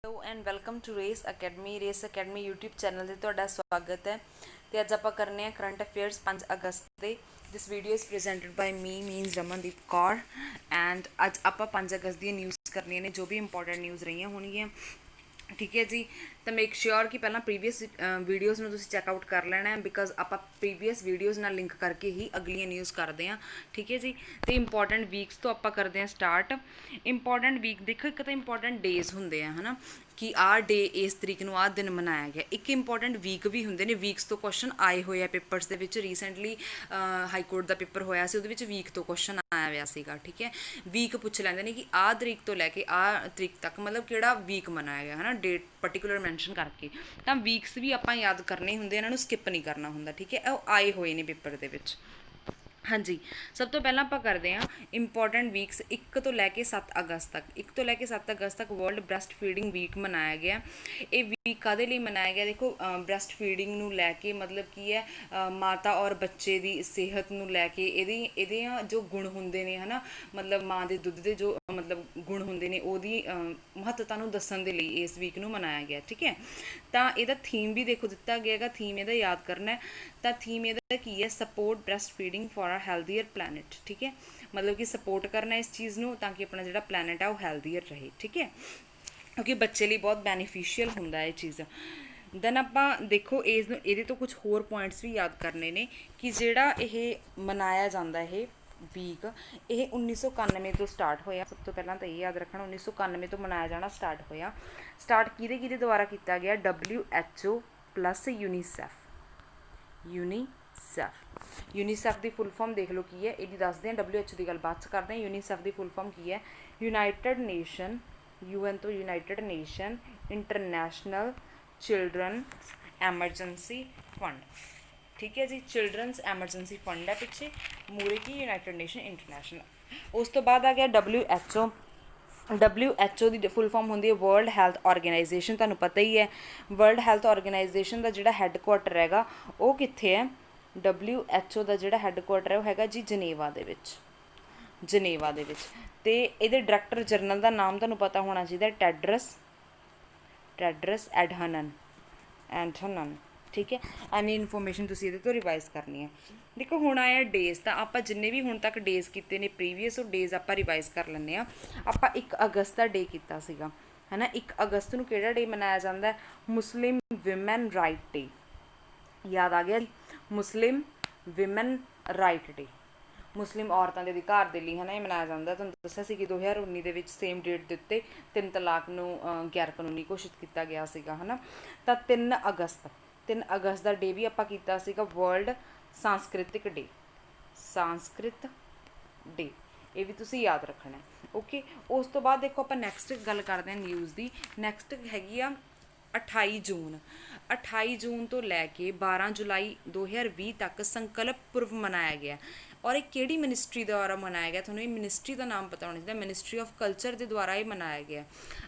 Hello and welcome to Race Academy YouTube channel 'ਤੇ ਤੁਹਾਡਾ ਸਵਾਗਤ ਹੈ। ਤੇ ਅੱਜ ਆਪਾਂ ਕਰਨੇ ਆ ਕਰੰਟ ਅਫੇਅਰਸ 5 ਅਗਸਤ ਦੇ। This video is presented by means Ramandeep Kaur and ਅੱਜ ਆਪਾਂ 5 ਅਗਸਤ ਦੀਆਂ ਨਿਊਜ਼ ਕਰਨੀਆਂ ਨੇ ਜੋ ਵੀ ਇੰਪੋਰਟੈਂਟ ਨਿਊਜ਼ ਰਹੀਆਂ ਹੋਣਗੀਆਂ। ਠੀਕ ਹੈ ਜੀ, ਤਾਂ ਮੇਕ ਸ਼ੋਰ ਕਿ ਪਹਿਲਾਂ ਪ੍ਰੀਵੀਅਸ ਵੀਡੀਓਜ਼ ਨੂੰ ਤੁਸੀਂ ਚੈੱਕਆਊਟ ਕਰ ਲੈਣਾ ਬਿਕਾਜ਼ ਆਪਾਂ ਪ੍ਰੀਵੀਅਸ ਵੀਡੀਓਜ਼ ਨਾਲ ਲਿੰਕ ਕਰਕੇ ਹੀ ਅਗਲੀਆਂ ਨਿਊਜ਼ ਕਰਦੇ ਹਾਂ। ਠੀਕ ਹੈ ਜੀ, ਅਤੇ ਇੰਪੋਰਟੈਂਟ ਵੀਕਸ ਤੋਂ ਆਪਾਂ ਕਰਦੇ ਹਾਂ ਸਟਾਰਟ। ਇੰਪੋਰਟੈਂਟ ਵੀਕ ਦੇਖੋ, ਇੱਕ ਤਾਂ ਇੰਪੋਰਟੈਂਟ ਡੇਜ਼ ਹੁੰਦੇ ਆ ਹੈ ਨਾ, ਕਿ ਆਹ ਡੇ ਇਸ ਤਰੀਕ ਨੂੰ ਆਹ ਦਿਨ ਮਨਾਇਆ ਗਿਆ। ਇੱਕ ਇੰਪੋਰਟੈਂਟ ਵੀਕ ਵੀ ਹੁੰਦੇ ਨੇ, ਵੀਕਸ ਤੋਂ ਕੁਐਸਚਨ ਆਏ ਹੋਏ ਆ ਪੇਪਰਸ ਦੇ ਵਿੱਚ। ਰੀਸੈਂਟਲੀ ਹਾਈ ਕੋਰਟ ਦਾ ਪੇਪਰ ਹੋਇਆ ਸੀ, ਉਹਦੇ ਵਿੱਚ ਵੀਕ ਤੋਂ ਕੁਐਸਚਨ ਆਇਆ ਹੋਇਆ ਸੀਗਾ। ਠੀਕ ਹੈ, ਵੀਕ ਪੁੱਛ ਲੈਂਦੇ ਨੇ ਕਿ ਆਹ ਤਰੀਕ ਤੋਂ ਲੈ ਕੇ ਆਹ ਤਰੀਕ ਤੱਕ ਮਤਲਬ ਕਿਹੜਾ ਵੀਕ ਮਨਾਇਆ ਗਿਆ ਹੈ ਨਾ, ਡੇਟ ਪਰਟੀਕੂਲਰ ਮੈਂਸ਼ਨ ਕਰਕੇ। ਤਾਂ ਵੀਕਸ ਵੀ ਆਪਾਂ ਯਾਦ ਕਰਨੇ ਹੁੰਦੇ, ਇਹਨਾਂ ਨੂੰ ਸਕਿਪ ਨਹੀਂ ਕਰਨਾ ਹੁੰਦਾ। ਠੀਕ ਹੈ, ਉਹ ਆਏ ਹੋਏ ਨੇ ਪੇਪਰ ਦੇ ਵਿੱਚ। ਹਾਂਜੀ, ਸਭ ਤੋਂ ਪਹਿਲਾਂ ਆਪਾਂ ਕਰਦੇ ਹਾਂ ਇੰਪੋਰਟੈਂਟ ਵੀਕਸ 1 ਤੋਂ ਲੈ ਕੇ 7 ਅਗਸਤ ਤੱਕ। 1 ਤੋਂ ਲੈ ਕੇ 7 ਅਗਸਤ ਤੱਕ ਵਰਲਡ ਬ੍ਰੈਸਟ ਫੀਡਿੰਗ ਵੀਕ ਮਨਾਇਆ ਗਿਆ। ਇਹ ਵੀਕ ਕਾਹਦੇ ਲਈ ਮਨਾਇਆ ਗਿਆ? ਦੇਖੋ, ਬ੍ਰੈਸਟ ਫੀਡਿੰਗ ਨੂੰ ਲੈ ਕੇ ਮਤਲਬ ਕੀ ਹੈ, ਮਾਤਾ ਔਰ ਬੱਚੇ ਦੀ ਸਿਹਤ ਨੂੰ ਲੈ ਕੇ ਇਹਦੀਆਂ ਜੋ ਗੁਣ ਹੁੰਦੇ ਨੇ ਹੈ ਨਾ, ਮਤਲਬ ਮਾਂ ਦੇ ਦੁੱਧ ਦੇ ਜੋ ਮਤਲਬ ਗੁਣ ਹੁੰਦੇ ਨੇ, ਉਹਦੀ ਮਹੱਤਤਾ ਨੂੰ ਦੱਸਣ ਦੇ ਲਈ ਇਸ ਵੀਕ ਨੂੰ ਮਨਾਇਆ ਗਿਆ। ਠੀਕ ਹੈ, ਤਾਂ ਇਹਦਾ ਥੀਮ ਵੀ ਦੇਖੋ ਦਿੱਤਾ ਗਿਆ ਹੈਗਾ, ਥੀਮ ਇਹਦਾ ਯਾਦ ਕਰਨਾ। ਤਾਂ ਥੀਮ ਇਹਦਾ ਕੀ ਹੈ? Support breast feeding for a healthier planet. ਠੀਕ ਹੈ, ਮਤਲਬ ਕਿ ਸਪੋਰਟ ਕਰਨਾ ਇਸ ਚੀਜ਼ ਨੂੰ ਤਾਂ ਕਿ ਆਪਣਾ ਜਿਹੜਾ ਪਲੈਨਟ ਹੈ ਉਹ ਹੈਲਦੀਅਰ ਰਹੇ। ਠੀਕ ਹੈ, ਕਿਉਂਕਿ ਬੱਚੇ ਲਈ ਬਹੁਤ ਬੈਨੀਫੀਸ਼ੀਅਲ ਹੁੰਦਾ ਇਹ ਚੀਜ਼। ਦੈਨ ਆਪਾਂ ਦੇਖੋ ਇਹਦੇ ਤੋਂ ਕੁਝ ਹੋਰ ਪੁਆਇੰਟਸ ਵੀ ਯਾਦ ਕਰਨੇ ਨੇ ਕਿ ਜਿਹੜਾ ਇਹ ਮਨਾਇਆ ਜਾਂਦਾ ਇਹ ਵੀਕ, ਇਹ 1991 ਤੋਂ ਸਟਾਰਟ ਹੋਇਆ। ਸਭ ਤੋਂ ਪਹਿਲਾਂ ਤਾਂ ਇਹ ਯਾਦ ਰੱਖਣਾ, 1991 ਤੋਂ ਮਨਾਇਆ ਜਾਣਾ ਸਟਾਰਟ ਹੋਇਆ। ਸਟਾਰਟ ਕਿਹਦੇ ਦੁਆਰਾ ਕੀਤਾ ਗਿਆ? WHO plus UNICEF the full form ਦੇਖ ਲਓ ਕੀ ਹੈ, ਇਹਦੀ ਦੱਸਦੇ ਹਾਂ। WHO ਦੀ ਗੱਲ ਬਾਅਦ 'ਚ ਕਰਦੇ ਹਾਂ। ਯੂਨੀਸੈਫ ਦੀ ਫੁੱਲ ਫਾਰਮ ਕੀ ਹੈ? ਯੂਨਾਈਟਿਡ ਨੇਸ਼ਨ, UN ਤੋਂ United nation international children emergency fund. ਠੀਕ ਹੈ ਜੀ, ਚਿਲਡਰਨਸ ਐਮਰਜੈਂਸੀ ਫੰਡ ਹੈ ਪਿੱਛੇ, ਮੂਰੇ ਕੀ ਯੂਨਾਈਟਿਡ ਨੇਸ਼ਨ ਇੰਟਰਨੈਸ਼ਨਲ। ਉਸ ਤੋਂ ਬਾਅਦ ਆ ਗਿਆ WHO ਦੀ ਫੁੱਲ ਫਾਰਮ ਹੁੰਦੀ ਹੈ ਵਰਲਡ ਹੈਲਥ ਆਰਗੇਨਾਈਜੇਸ਼ਨ। ਤੁਹਾਨੂੰ ਪਤਾ ਹੀ ਹੈ ਵਰਲਡ ਹੈਲਥ ਆਰਗੇਨਾਈਜੇਸ਼ਨ ਦਾ ਜਿਹੜਾ ਹੈੱਡਕੁਆਟਰ ਹੈਗਾ ਉਹ ਕਿੱਥੇ ਹੈ? WHO ਦਾ ਜਿਹੜਾ ਹੈੱਡਕੁਆਟਰ ਹੈ ਉਹ ਹੈਗਾ ਜੀ ਜਨੇਵਾ ਦੇ ਵਿੱਚ। ਅਤੇ ਇਹਦੇ ਡਾਇਰੈਕਟਰ ਜਨਰਲ ਦਾ ਨਾਮ ਤੁਹਾਨੂੰ ਪਤਾ ਹੋਣਾ ਚਾਹੀਦਾ, ਟੈਡਰਸ ਐਡਹਨਨ। ਠੀਕ ਹੈ, ਐਨੀ ਇਨਫੋਰਮੇਸ਼ਨ ਤੁਸੀਂ ਇਹਦੇ ਤੋਂ ਰਿਵਾਈਜ਼ ਕਰਨੀ ਹੈ। ਦੇਖੋ, ਹੁਣ ਆਇਆ ਡੇਜ਼, ਤਾਂ ਆਪਾਂ ਜਿੰਨੇ ਵੀ ਹੁਣ ਤੱਕ ਡੇਜ਼ ਕੀਤੇ ਨੇ ਪ੍ਰੀਵੀਅਸ, ਉਹ ਡੇਜ਼ ਆਪਾਂ ਰਿਵਾਈਜ਼ ਕਰ ਲੈਂਦੇ ਹਾਂ। ਆਪਾਂ 1 ਅਗਸਤ ਦਾ ਡੇ ਕੀਤਾ ਸੀਗਾ ਹੈ ਨਾ। 1 ਅਗਸਤ ਨੂੰ ਕਿਹੜਾ ਡੇ ਮਨਾਇਆ ਜਾਂਦਾ? ਮੁਸਲਿਮ ਵਿਮਨ ਰਾਈਟ ਡੇ। ਯਾਦ ਆ ਗਿਆ? ਮੁਸਲਿਮ ਵਿਮਨ ਰਾਈਟ ਡੇ, ਮੁਸਲਿਮ ਔਰਤਾਂ ਦੇ ਅਧਿਕਾਰ ਦੇ ਲਈ ਹੈ ਨਾ ਇਹ ਮਨਾਇਆ ਜਾਂਦਾ। ਤੁਹਾਨੂੰ ਦੱਸਿਆ ਸੀ ਕਿ 2019 ਦੇ ਵਿੱਚ ਸੇਮ ਡੇਟ ਦੇ ਉੱਤੇ 3 ਤਲਾਕ ਨੂੰ ਗੈਰ ਕਾਨੂੰਨੀ ਘੋਸ਼ਿਤ ਕੀਤਾ ਗਿਆ ਸੀਗਾ ਹੈ ਨਾ। ਤਾਂ 3 ਅਗਸਤ ਦਾ ਡੇ ਵੀ ਆਪਾਂ ਕੀਤਾ ਸੀਗਾ ਵਰਲਡ ਸੰਸਕ੍ਰਿਤ ਡੇ। ਇਹ ਵੀ ਤੁਸੀਂ ਯਾਦ ਰੱਖਣਾ। ਓਕੇ, ਉਸ ਤੋਂ ਬਾਅਦ ਦੇਖੋ ਆਪਾਂ ਨੈਕਸਟ ਗੱਲ ਕਰਦੇ ਹਾਂ ਨਿਊਜ਼ ਦੀ। ਨੈਕਸਟ ਹੈਗੀ ਆ 28 ਜੂਨ ਤੋਂ ਲੈ ਕੇ 12 ਜੁਲਾਈ 2020 ਤੱਕ ਸੰਕਲਪ ਪੁਰਬ ਮਨਾਇਆ ਗਿਆ। ਔਰ ਇਹ ਕਿਹੜੀ ਮਿਨਿਸਟਰੀ ਦੁਆਰਾ ਮਨਾਇਆ ਗਿਆ? ਤੁਹਾਨੂੰ ਇਹ ਮਿਨਿਸਟਰੀ ਦਾ ਨਾਮ ਪਤਾ ਹੋਣਾ ਚਾਹੀਦਾ, ਮਿਨਿਸਟਰੀ ਆਫ ਕਲਚਰ ਦੇ ਦੁਆਰਾ ਇਹ ਮਨਾਇਆ ਗਿਆ।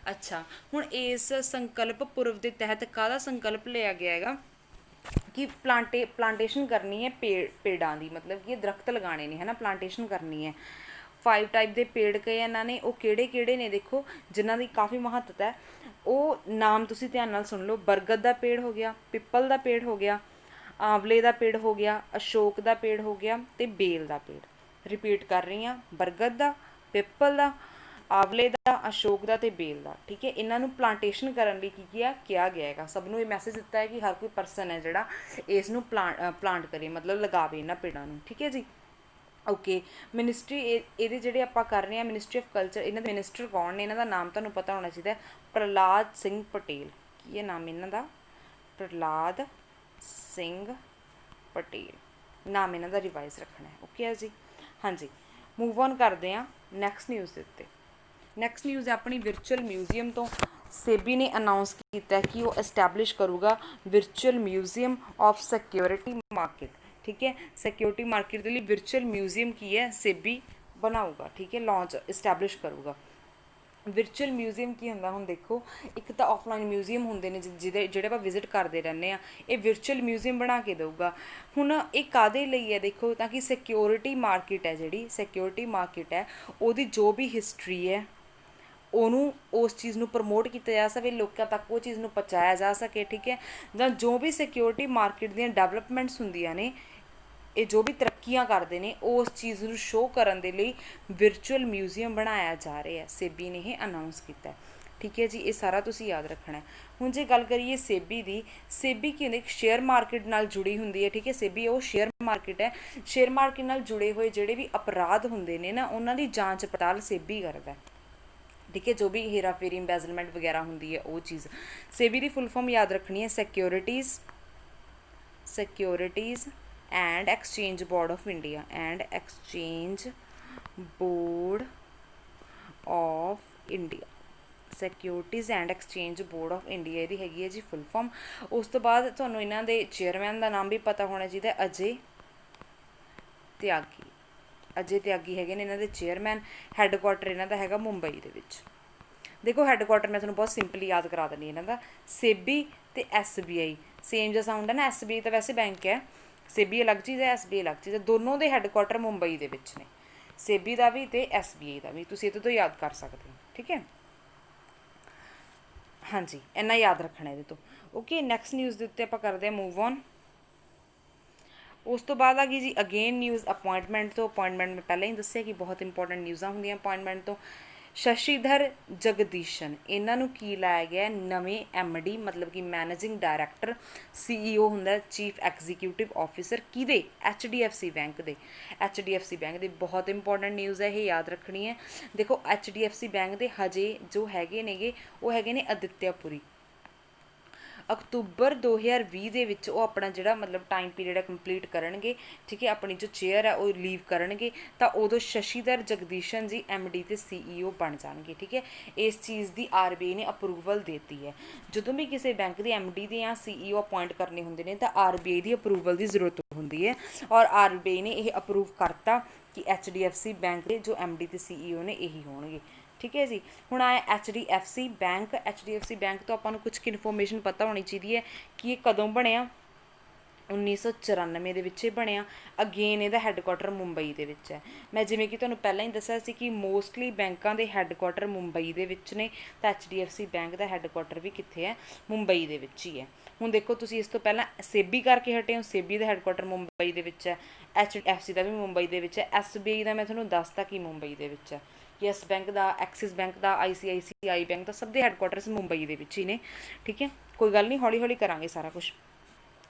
ਅੱਛਾ, ਹੁਣ ਇਸ ਸੰਕਲਪ ਪੁਰਬ ਦੇ ਤਹਿਤ ਕਾਹਦਾ ਸੰਕਲਪ ਲਿਆ ਗਿਆ ਹੈਗਾ ਕਿ ਪਲਾਂਟੇਸ਼ਨ ਕਰਨੀ ਹੈ ਪੇੜਾਂ ਦੀ, ਮਤਲਬ ਕਿ ਇਹ ਦਰਖਤ ਲਗਾਉਣੇ ਨੇ ਹੈ ਨਾ, ਪਲਾਂਟੇਸ਼ਨ ਕਰਨੀ ਹੈ। 5 ਟਾਈਪ ਦੇ ਪੇੜ ਕਹੇ ਇਹਨਾਂ ਨੇ, ਉਹ ਕਿਹੜੇ ਨੇ ਦੇਖੋ, ਜਿਨ੍ਹਾਂ ਦੀ ਕਾਫੀ ਮਹੱਤਤਾ ਹੈ। ਉਹ ਨਾਮ ਤੁਸੀਂ ਧਿਆਨ ਨਾਲ ਸੁਣ ਲਓ। ਬਰਗਦ ਦਾ ਪੇੜ ਹੋ ਗਿਆ, ਪਿੱਪਲ ਦਾ ਪੇੜ ਹੋ ਗਿਆ, ਆਂਵਲੇ ਦਾ ਪੇੜ ਹੋ ਗਿਆ, ਅਸ਼ੋਕ ਦਾ ਪੇੜ ਹੋ ਗਿਆ ਅਤੇ ਬੇਲ ਦਾ ਪੇੜ। ਰਿਪੀਟ ਕਰ ਰਹੀ ਹਾਂ, ਬਰਗਦ ਦਾ, ਪਿੱਪਲ ਦਾ, ਆਂਵਲੇ ਦਾ, ਅਸ਼ੋਕ ਦਾ ਅਤੇ ਬੇਲ ਦਾ। ਠੀਕ ਹੈ, ਇਹਨਾਂ ਨੂੰ ਪਲਾਂਟੇਸ਼ਨ ਕਰਨ ਲਈ ਕਿਹਾ ਗਿਆ ਹੈਗਾ। ਸਭ ਨੂੰ ਇਹ ਮੈਸੇਜ ਦਿੱਤਾ ਹੈ ਕਿ ਹਰ ਕੋਈ ਪਰਸਨ ਹੈ ਜਿਹੜਾ ਇਸ ਨੂੰ ਪਲਾਂਟ ਕਰੇ, ਮਤਲਬ ਲਗਾਵੇ ਇਹਨਾਂ ਪੇੜਾਂ ਨੂੰ। ਠੀਕ ਹੈ ਜੀ, ਓਕੇ। ਮਿਨਿਸਟਰੀ ਇਹਦੇ ਜਿਹੜੇ ਆਪਾਂ ਕਰ ਰਹੇ ਹਾਂ ਮਿਨਿਸਟਰੀ ਆਫ ਕਲਚਰ, ਇਹਨਾਂ ਦੇ ਮਿਨਿਸਟਰ ਕੌਣ ਨੇ? ਇਹਨਾਂ ਦਾ ਨਾਮ ਤੁਹਾਨੂੰ ਪਤਾ ਹੋਣਾ ਚਾਹੀਦਾ, ਪ੍ਰਹਲਾਦ ਸਿੰਘ ਪਟੇਲ। ਕੀ ਹੈ ਨਾਮ ਇਹਨਾਂ ਦਾ? ਪ੍ਰਹਲਾਦ ਸਿੰਘ ਪਟੇਲ ਨਾਮ ਇਹਨਾਂ ਦਾ ਰਿਵਾਈਜ਼ ਰੱਖਣਾ ਹੈ। ਓਕੇ ਹੈ ਜੀ, ਹਾਂਜੀ। ਮੂਵ ਔਨ ਕਰਦੇ ਹਾਂ ਨੈਕਸਟ ਨਿਊਜ਼ ਦੇ ਉੱਤੇ। ਨੈਕਸਟ ਨਿਊਜ਼ ਹੈ ਆਪਣੀ ਵਰਚੁਅਲ ਮਿਊਜ਼ੀਅਮ ਤੋਂ। ਸੇਬੀ ਨੇ ਅਨਾਊਂਸ ਕੀਤਾ ਕਿ ਉਹ ਐਸਟੈਬਲਿਸ਼ ਕਰੂਗਾ virtual museum of security market. ਠੀਕ ਹੈ, ਸਿਕਿਉਰਿਟੀ ਮਾਰਕੀਟ ਦੇ ਲਈ ਵਰਚੁਅਲ ਮਿਊਜ਼ੀਅਮ ਕੀ ਹੈ? ਸੇਬੀ ਬਣਾਊਗਾ। ਠੀਕ ਹੈ, ਐਸਟੈਬਲਿਸ਼ ਕਰੂਗਾ। ਵਰਚੁਅਲ ਮਿਊਜ਼ੀਅਮ ਕੀ ਹੁੰਦਾ? ਹੁਣ ਦੇਖੋ, ਇੱਕ ਤਾਂ ਆਫਲਾਈਨ ਮਿਊਜ਼ੀਅਮ ਹੁੰਦੇ ਨੇ ਜਿਹੜੇ ਆਪਾਂ ਵਿਜ਼ਿਟ ਕਰਦੇ ਰਹਿੰਦੇ ਹਾਂ, ਇਹ ਵਰਚੁਅਲ ਮਿਊਜ਼ੀਅਮ ਬਣਾ ਕੇ ਦੇਊਗਾ। ਹੁਣ ਇਹ ਕਾਹਦੇ ਲਈ ਹੈ ਦੇਖੋ, ਤਾਂ ਕਿ ਸਿਕਿਉਰਿਟੀ ਮਾਰਕੀਟ ਹੈ, ਜਿਹੜੀ ਸਿਕਿਉਰਿਟੀ ਮਾਰਕੀਟ ਹੈ ਉਹਦੀ ਜੋ ਵੀ ਹਿਸਟਰੀ ਹੈ ਉਹਨੂੰ ਉਸ ਚੀਜ਼ ਨੂੰ ਪ੍ਰਮੋਟ ਕੀਤਾ ਜਾ ਸਕੇ, ਲੋਕਾਂ ਤੱਕ ਉਹ ਚੀਜ਼ ਨੂੰ ਪਹੁੰਚਾਇਆ ਜਾ ਸਕੇ, ਠੀਕ ਹੈ। ਜਾਂ ਜੋ ਵੀ ਸਿਕਿਉਰਿਟੀ ਮਾਰਕੀਟ ਦੀਆਂ ਡਿਵੈਲਪਮੈਂਟਸ ਹੁੰਦੀਆਂ ਨੇ, ਇਹ ਜੋ ਵੀ ਤਰੱਕੀਆਂ ਕਰਦੇ ਨੇ, ਉਸ ਚੀਜ਼ ਨੂੰ ਸ਼ੋਅ ਕਰਨ ਦੇ ਲਈ ਵਿਰਚੁਅਲ ਮਿਊਜ਼ੀਅਮ ਬਣਾਇਆ ਜਾ ਰਿਹਾ। ਸੇਬੀ ਨੇ ਇਹ ਅਨਾਊਂਸ ਕੀਤਾ, ਠੀਕ ਹੈ ਜੀ। ਇਹ ਸਾਰਾ ਤੁਸੀਂ ਯਾਦ ਰੱਖਣਾ। ਹੁਣ ਜੇ ਗੱਲ ਕਰੀਏ ਸੇਬੀ ਦੀ, ਸੇਬੀ ਕੀ ਹੁੰਦੀ, ਇੱਕ ਸ਼ੇਅਰ ਮਾਰਕੀਟ ਨਾਲ ਜੁੜੀ ਹੁੰਦੀ ਹੈ, ਠੀਕ ਹੈ। ਸੇਬੀ ਉਹ ਸ਼ੇਅਰ ਮਾਰਕੀਟ ਹੈ, ਸ਼ੇਅਰ ਮਾਰਕੀਟ ਨਾਲ ਜੁੜੇ ਹੋਏ ਜਿਹੜੇ ਵੀ ਅਪਰਾਧ ਹੁੰਦੇ ਨੇ ਨਾ, ਉਹਨਾਂ ਦੀ ਜਾਂਚ ਪੜਤਾਲ ਸੇਬੀ ਕਰਦਾ, ਠੀਕ ਹੈ। ਜੋ ਵੀ ਹੇਰਾਫੇਰੀ, ਇੰਬੈਜ਼ਲਮੈਂਟ ਵਗੈਰਾ ਹੁੰਦੀ ਹੈ ਉਹ ਚੀਜ਼। ਸੇਬੀ ਦੀ ਫੁੱਲ ਫਾਰਮ ਯਾਦ ਰੱਖਣੀ ਹੈ, securities and exchange board of India, and exchange board of India, securities and exchange board of India ਇਹਦੀ ਹੈਗੀ ਹੈ ਜੀ ਫੁੱਲ ਫਾਰਮ। ਉਸ ਤੋਂ ਬਾਅਦ ਤੁਹਾਨੂੰ ਇਹਨਾਂ ਦੇ ਚੇਅਰਮੈਨ ਦਾ ਨਾਮ ਵੀ ਪਤਾ ਹੋਣਾ ਚਾਹੀਦਾ, ਅਜੇ ਤਿਆਗੀ। ਅਜੇ ਤਿਆਗੀ ਹੈਗੇ ਨੇ ਇਹਨਾਂ ਦੇ ਚੇਅਰਮੈਨ। ਹੈੱਡਕੁਆਟਰ ਇਹਨਾਂ ਦਾ ਹੈਗਾ ਮੁੰਬਈ ਦੇ ਵਿੱਚ। ਦੇਖੋ ਹੈੱਡਕੁਆਟਰ ਮੈਂ ਤੁਹਾਨੂੰ ਬਹੁਤ ਸਿੰਪਲੀ ਯਾਦ ਕਰਾ ਦਿੰਦੀ ਇਹਨਾਂ ਦਾ, ਸੇਬੀ ਅਤੇ SBI ਸੇਮ ਜਿਹਾ ਸਾਊਂਡ ਹੈ ਨਾ। SBI ਤਾਂ ਵੈਸੇ ਬੈਂਕ ਹੈ, ਸੇਬੀ ਅਲੱਗ ਚੀਜ਼ ਹੈ, SBI ਅਲੱਗ ਚੀਜ਼ ਹੈ। ਦੋਨੋਂ ਦੇ ਹੈੱਡਕੁਆਟਰ ਮੁੰਬਈ ਦੇ ਵਿੱਚ ਨੇ, ਸੇਬੀ ਦਾ ਵੀ ਅਤੇ SBI ਦਾ ਵੀ। ਤੁਸੀਂ ਇਹਦੇ ਤੋਂ ਯਾਦ ਕਰ ਸਕਦੇ ਹੋ, ਠੀਕ ਹੈ। ਹਾਂਜੀ, ਇੰਨਾ ਯਾਦ ਰੱਖਣਾ ਇਹਦੇ ਤੋਂ। ਓਕੇ, ਨੈਕਸਟ ਨਿਊਜ਼ ਦੇ ਉੱਤੇ ਆਪਾਂ ਕਰਦੇ ਹਾਂ ਮੂਵ ਔਨ। ਉਸ ਤੋਂ ਬਾਅਦ ਆ ਗਈ ਜੀ ਅਗੇਨ ਨਿਊਜ਼ ਅਪੁਆਇੰਟਮੈਂਟ ਤੋਂ। ਅਪੁਆਇੰਟਮੈਂਟ ਮੈਂ ਪਹਿਲਾਂ ਹੀ ਦੱਸਿਆ ਕਿ ਬਹੁਤ ਇੰਪੋਰਟੈਂਟ ਨਿਊਜ਼ਾਂ ਹੁੰਦੀਆਂ ਅਪੁਆਇੰਟਮੈਂਟ ਤੋਂ। ਸ਼ਸ਼ੀਧਰ ਜਗਦੀਸ਼ਨ, ਇਹਨਾਂ ਨੂੰ ਕੀ ਲਾਇਆ ਗਿਆ, ਨਵੇਂ MD ਮਤਲਬ ਕਿ ਮੈਨੇਜਿੰਗ ਡਾਇਰੈਕਟਰ, CEO ਹੁੰਦਾ ਚੀਫ ਐਗਜ਼ੀਕਿਊਟਿਵ ਆਫਿਸਰ, ਕਿਹਦੇ, HDFC ਬੈਂਕ ਦੇ। HDFC ਬੈਂਕ ਦੀ ਬਹੁਤ ਇੰਪੋਰਟੈਂਟ ਨਿਊਜ਼ ਹੈ, ਇਹ ਯਾਦ ਰੱਖਣੀ ਹੈ। ਦੇਖੋ HDFC ਬੈਂਕ ਦੇ ਹਜੇ ਜੋ ਹੈਗੇ ਨੇਗੇ, ਉਹ ਹੈਗੇ ਨੇ ਅਦਿੱਤਿਆਪੁਰੀ। ਅਕਤੂਬਰ 2020 ਦੇ ਵਿੱਚ ਉਹ ਆਪਣਾ ਜਿਹੜਾ ਮਤਲਬ ਟਾਈਮ ਪੀਰੀਅਡ ਹੈ ਕੰਪਲੀਟ ਕਰਨਗੇ, ਠੀਕ ਹੈ। ਆਪਣੀ ਜੋ ਚੇਅਰ ਹੈ ਉਹ ਲੀਵ ਕਰਨਗੇ, ਤਾਂ ਉਦੋਂ ਸ਼ਸ਼ੀਧਰ ਜਗਦੀਸ਼ਨ ਜੀ MD ਅਤੇ CEO ਬਣ ਜਾਣਗੇ, ਠੀਕ ਹੈ। ਇਸ ਚੀਜ਼ ਦੀ RBI ਨੇ ਅਪਰੂਵਲ ਦਿੱਤੀ ਹੈ। ਜਦੋਂ ਵੀ ਕਿਸੇ ਬੈਂਕ ਦੇ MD ਦੇ ਜਾਂ CEO ਅਪੁਆਇੰਟ ਕਰਨੇ ਹੁੰਦੇ ਨੇ ਤਾਂ RBI ਦੀ ਅਪਰੂਵਲ ਦੀ ਜ਼ਰੂਰਤ ਹੁੰਦੀ ਹੈ, ਔਰ RBI ਨੇ ਇਹ ਅਪਰੂਵ ਕਰਤਾ ਕਿ HDFC ਬੈਂਕ ਦੇ ਜੋ MD ਅਤੇ CEO ਨੇ ਇਹੀ ਹੋਣਗੇ, ਠੀਕ ਹੈ ਜੀ। ਹੁਣ ਆਇਆ HDFC ਬੈਂਕ। HDFC ਬੈਂਕ ਤੋਂ ਆਪਾਂ ਨੂੰ ਕੁਝ ਇਨਫੋਰਮੇਸ਼ਨ ਪਤਾ ਹੋਣੀ ਚਾਹੀਦੀ ਹੈ ਕਿ ਇਹ ਕਦੋਂ ਬਣਿਆ। 1994 ਦੇ ਵਿੱਚ ਇਹ ਬਣਿਆ। ਅਗੇਨ ਇਹਦਾ ਹੈੱਡਕੁਆਟਰ ਮੁੰਬਈ ਦੇ ਵਿੱਚ ਹੈ। ਮੈਂ ਜਿਵੇਂ ਕਿ ਤੁਹਾਨੂੰ ਪਹਿਲਾਂ ਹੀ ਦੱਸਿਆ ਸੀ ਕਿ ਮੋਸਟਲੀ ਬੈਂਕਾਂ ਦੇ ਹੈੱਡਕੁਆਟਰ ਮੁੰਬਈ ਦੇ ਵਿੱਚ ਨੇ, ਤਾਂ HDFC ਬੈਂਕ ਦਾ ਹੈੱਡਕੁਆਟਰ ਵੀ ਕਿੱਥੇ ਹੈ, ਮੁੰਬਈ ਦੇ ਵਿੱਚ ਹੀ ਹੈ। ਹੁਣ ਦੇਖੋ ਤੁਸੀਂ ਇਸ ਤੋਂ ਪਹਿਲਾਂ ਸੇਬੀ ਕਰਕੇ ਹਟੇ ਹੋ, ਸੇਬੀ ਦਾ ਹੈੱਡਕੁਆਟਰ ਮੁੰਬਈ ਦੇ ਵਿੱਚ ਹੈ, HDFC ਦਾ ਵੀ ਮੁੰਬਈ ਦੇ ਵਿੱਚ ਹੈ, SBI ਦਾ ਮੈਂ ਤੁਹਾਨੂੰ ਦੱਸਤਾ ਕਿ ਮੁੰਬਈ ਦੇ ਵਿੱਚ ਹੈ। ਯੈਸ ਬੈਂਕ ਦਾ, ਐਕਸਿਸ ਬੈਂਕ ਦਾ, ICICI ਬੈਂਕ ਦਾ, ਸਭ ਦੇ ਹੈੱਡਕੁਆਟਰਸ ਮੁੰਬਈ ਦੇ ਵਿੱਚ ਹੀ ਨੇ, ਠੀਕ ਹੈ। ਕੋਈ ਗੱਲ ਨਹੀਂ, ਹੌਲੀ ਹੌਲੀ ਕਰਾਂਗੇ ਸਾਰਾ ਕੁਛ।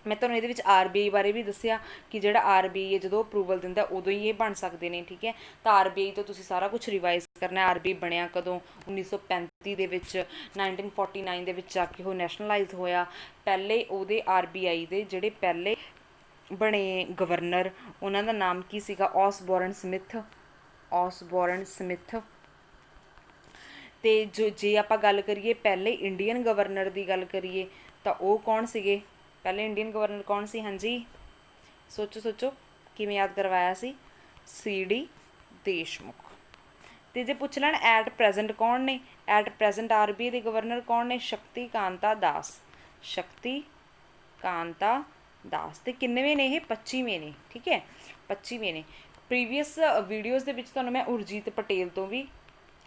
ਮੈਂ ਤੁਹਾਨੂੰ ਇਹਦੇ ਵਿੱਚ RBI ਬਾਰੇ ਵੀ ਦੱਸਿਆ ਕਿ ਜਿਹੜਾ RBI ਹੈ ਜਦੋਂ ਅਪਰੂਵਲ ਦਿੰਦਾ ਉਦੋਂ ਹੀ ਇਹ ਬਣ ਸਕਦੇ ਨੇ, ਠੀਕ ਹੈ। ਤਾਂ RBI ਤੋਂ ਤੁਸੀਂ ਸਾਰਾ ਕੁਛ ਰਿਵਾਈਜ਼ ਕਰਨਾ। RBI ਬਣਿਆ ਕਦੋਂ, 1935 ਦੇ ਵਿੱਚ, 1949 ਦੇ ਵਿੱਚ ਜਾ ਕੇ ਉਹ ਨੈਸ਼ਨਲਾਈਜ਼ ਹੋਇਆ। ਪਹਿਲੇ ਉਹਦੇ RBI ਦੇ ਜਿਹੜੇ ਪਹਿਲੇ ਬਣੇ ਗਵਰਨਰ, ਉਹਨਾਂ ਦਾ ਨਾਮ ਕੀ ਸੀਗਾ, ਔਸਬੋਰਨ ਸਮਿਥ। ਤੇ ਜੇ ਆਪਾਂ ਗੱਲ ਕਰੀਏ ਪਹਿਲੇ ਇੰਡੀਅਨ ਗਵਰਨਰ ਦੀ ਗੱਲ ਕਰੀਏ ਤਾਂ ਉਹ ਕੌਣ ਸੀਗੇ, ਪਹਿਲੇ ਇੰਡੀਅਨ ਗਵਰਨਰ ਕੌਣ ਸੀ? ਹਾਂਜੀ ਸੋਚੋ ਕਿਵੇਂ ਯਾਦ ਕਰਵਾਇਆ ਸੀ, CD ਦੇਸ਼ਮੁਖ। ਤੇ ਜੇ ਪੁੱਛ ਲੈਣ ਐਟ ਪ੍ਰੈਜ਼ੈਂਟ ਕੌਣ ਨੇ, ਐਟ ਪ੍ਰੈਜ਼ੈਂਟ RBI ਦੇ ਗਵਰਨਰ ਕੌਣ ਨੇ? ਸ਼ਕਤੀ ਕਾਂਤਾ ਦਾਸ। ਤੇ ਕਿੰਨੇਵੇਂ ਨੇ ਇਹ? 25ਵੇਂ ਨੇ, ਠੀਕ ਹੈ, 25ਵੇਂ ਨੇ। ਪ੍ਰੀਵੀਅਸ ਵੀਡੀਓਜ਼ ਦੇ ਵਿੱਚ ਤੁਹਾਨੂੰ ਮੈਂ ਉਰਜੀਤ ਪਟੇਲ ਤੋਂ ਵੀ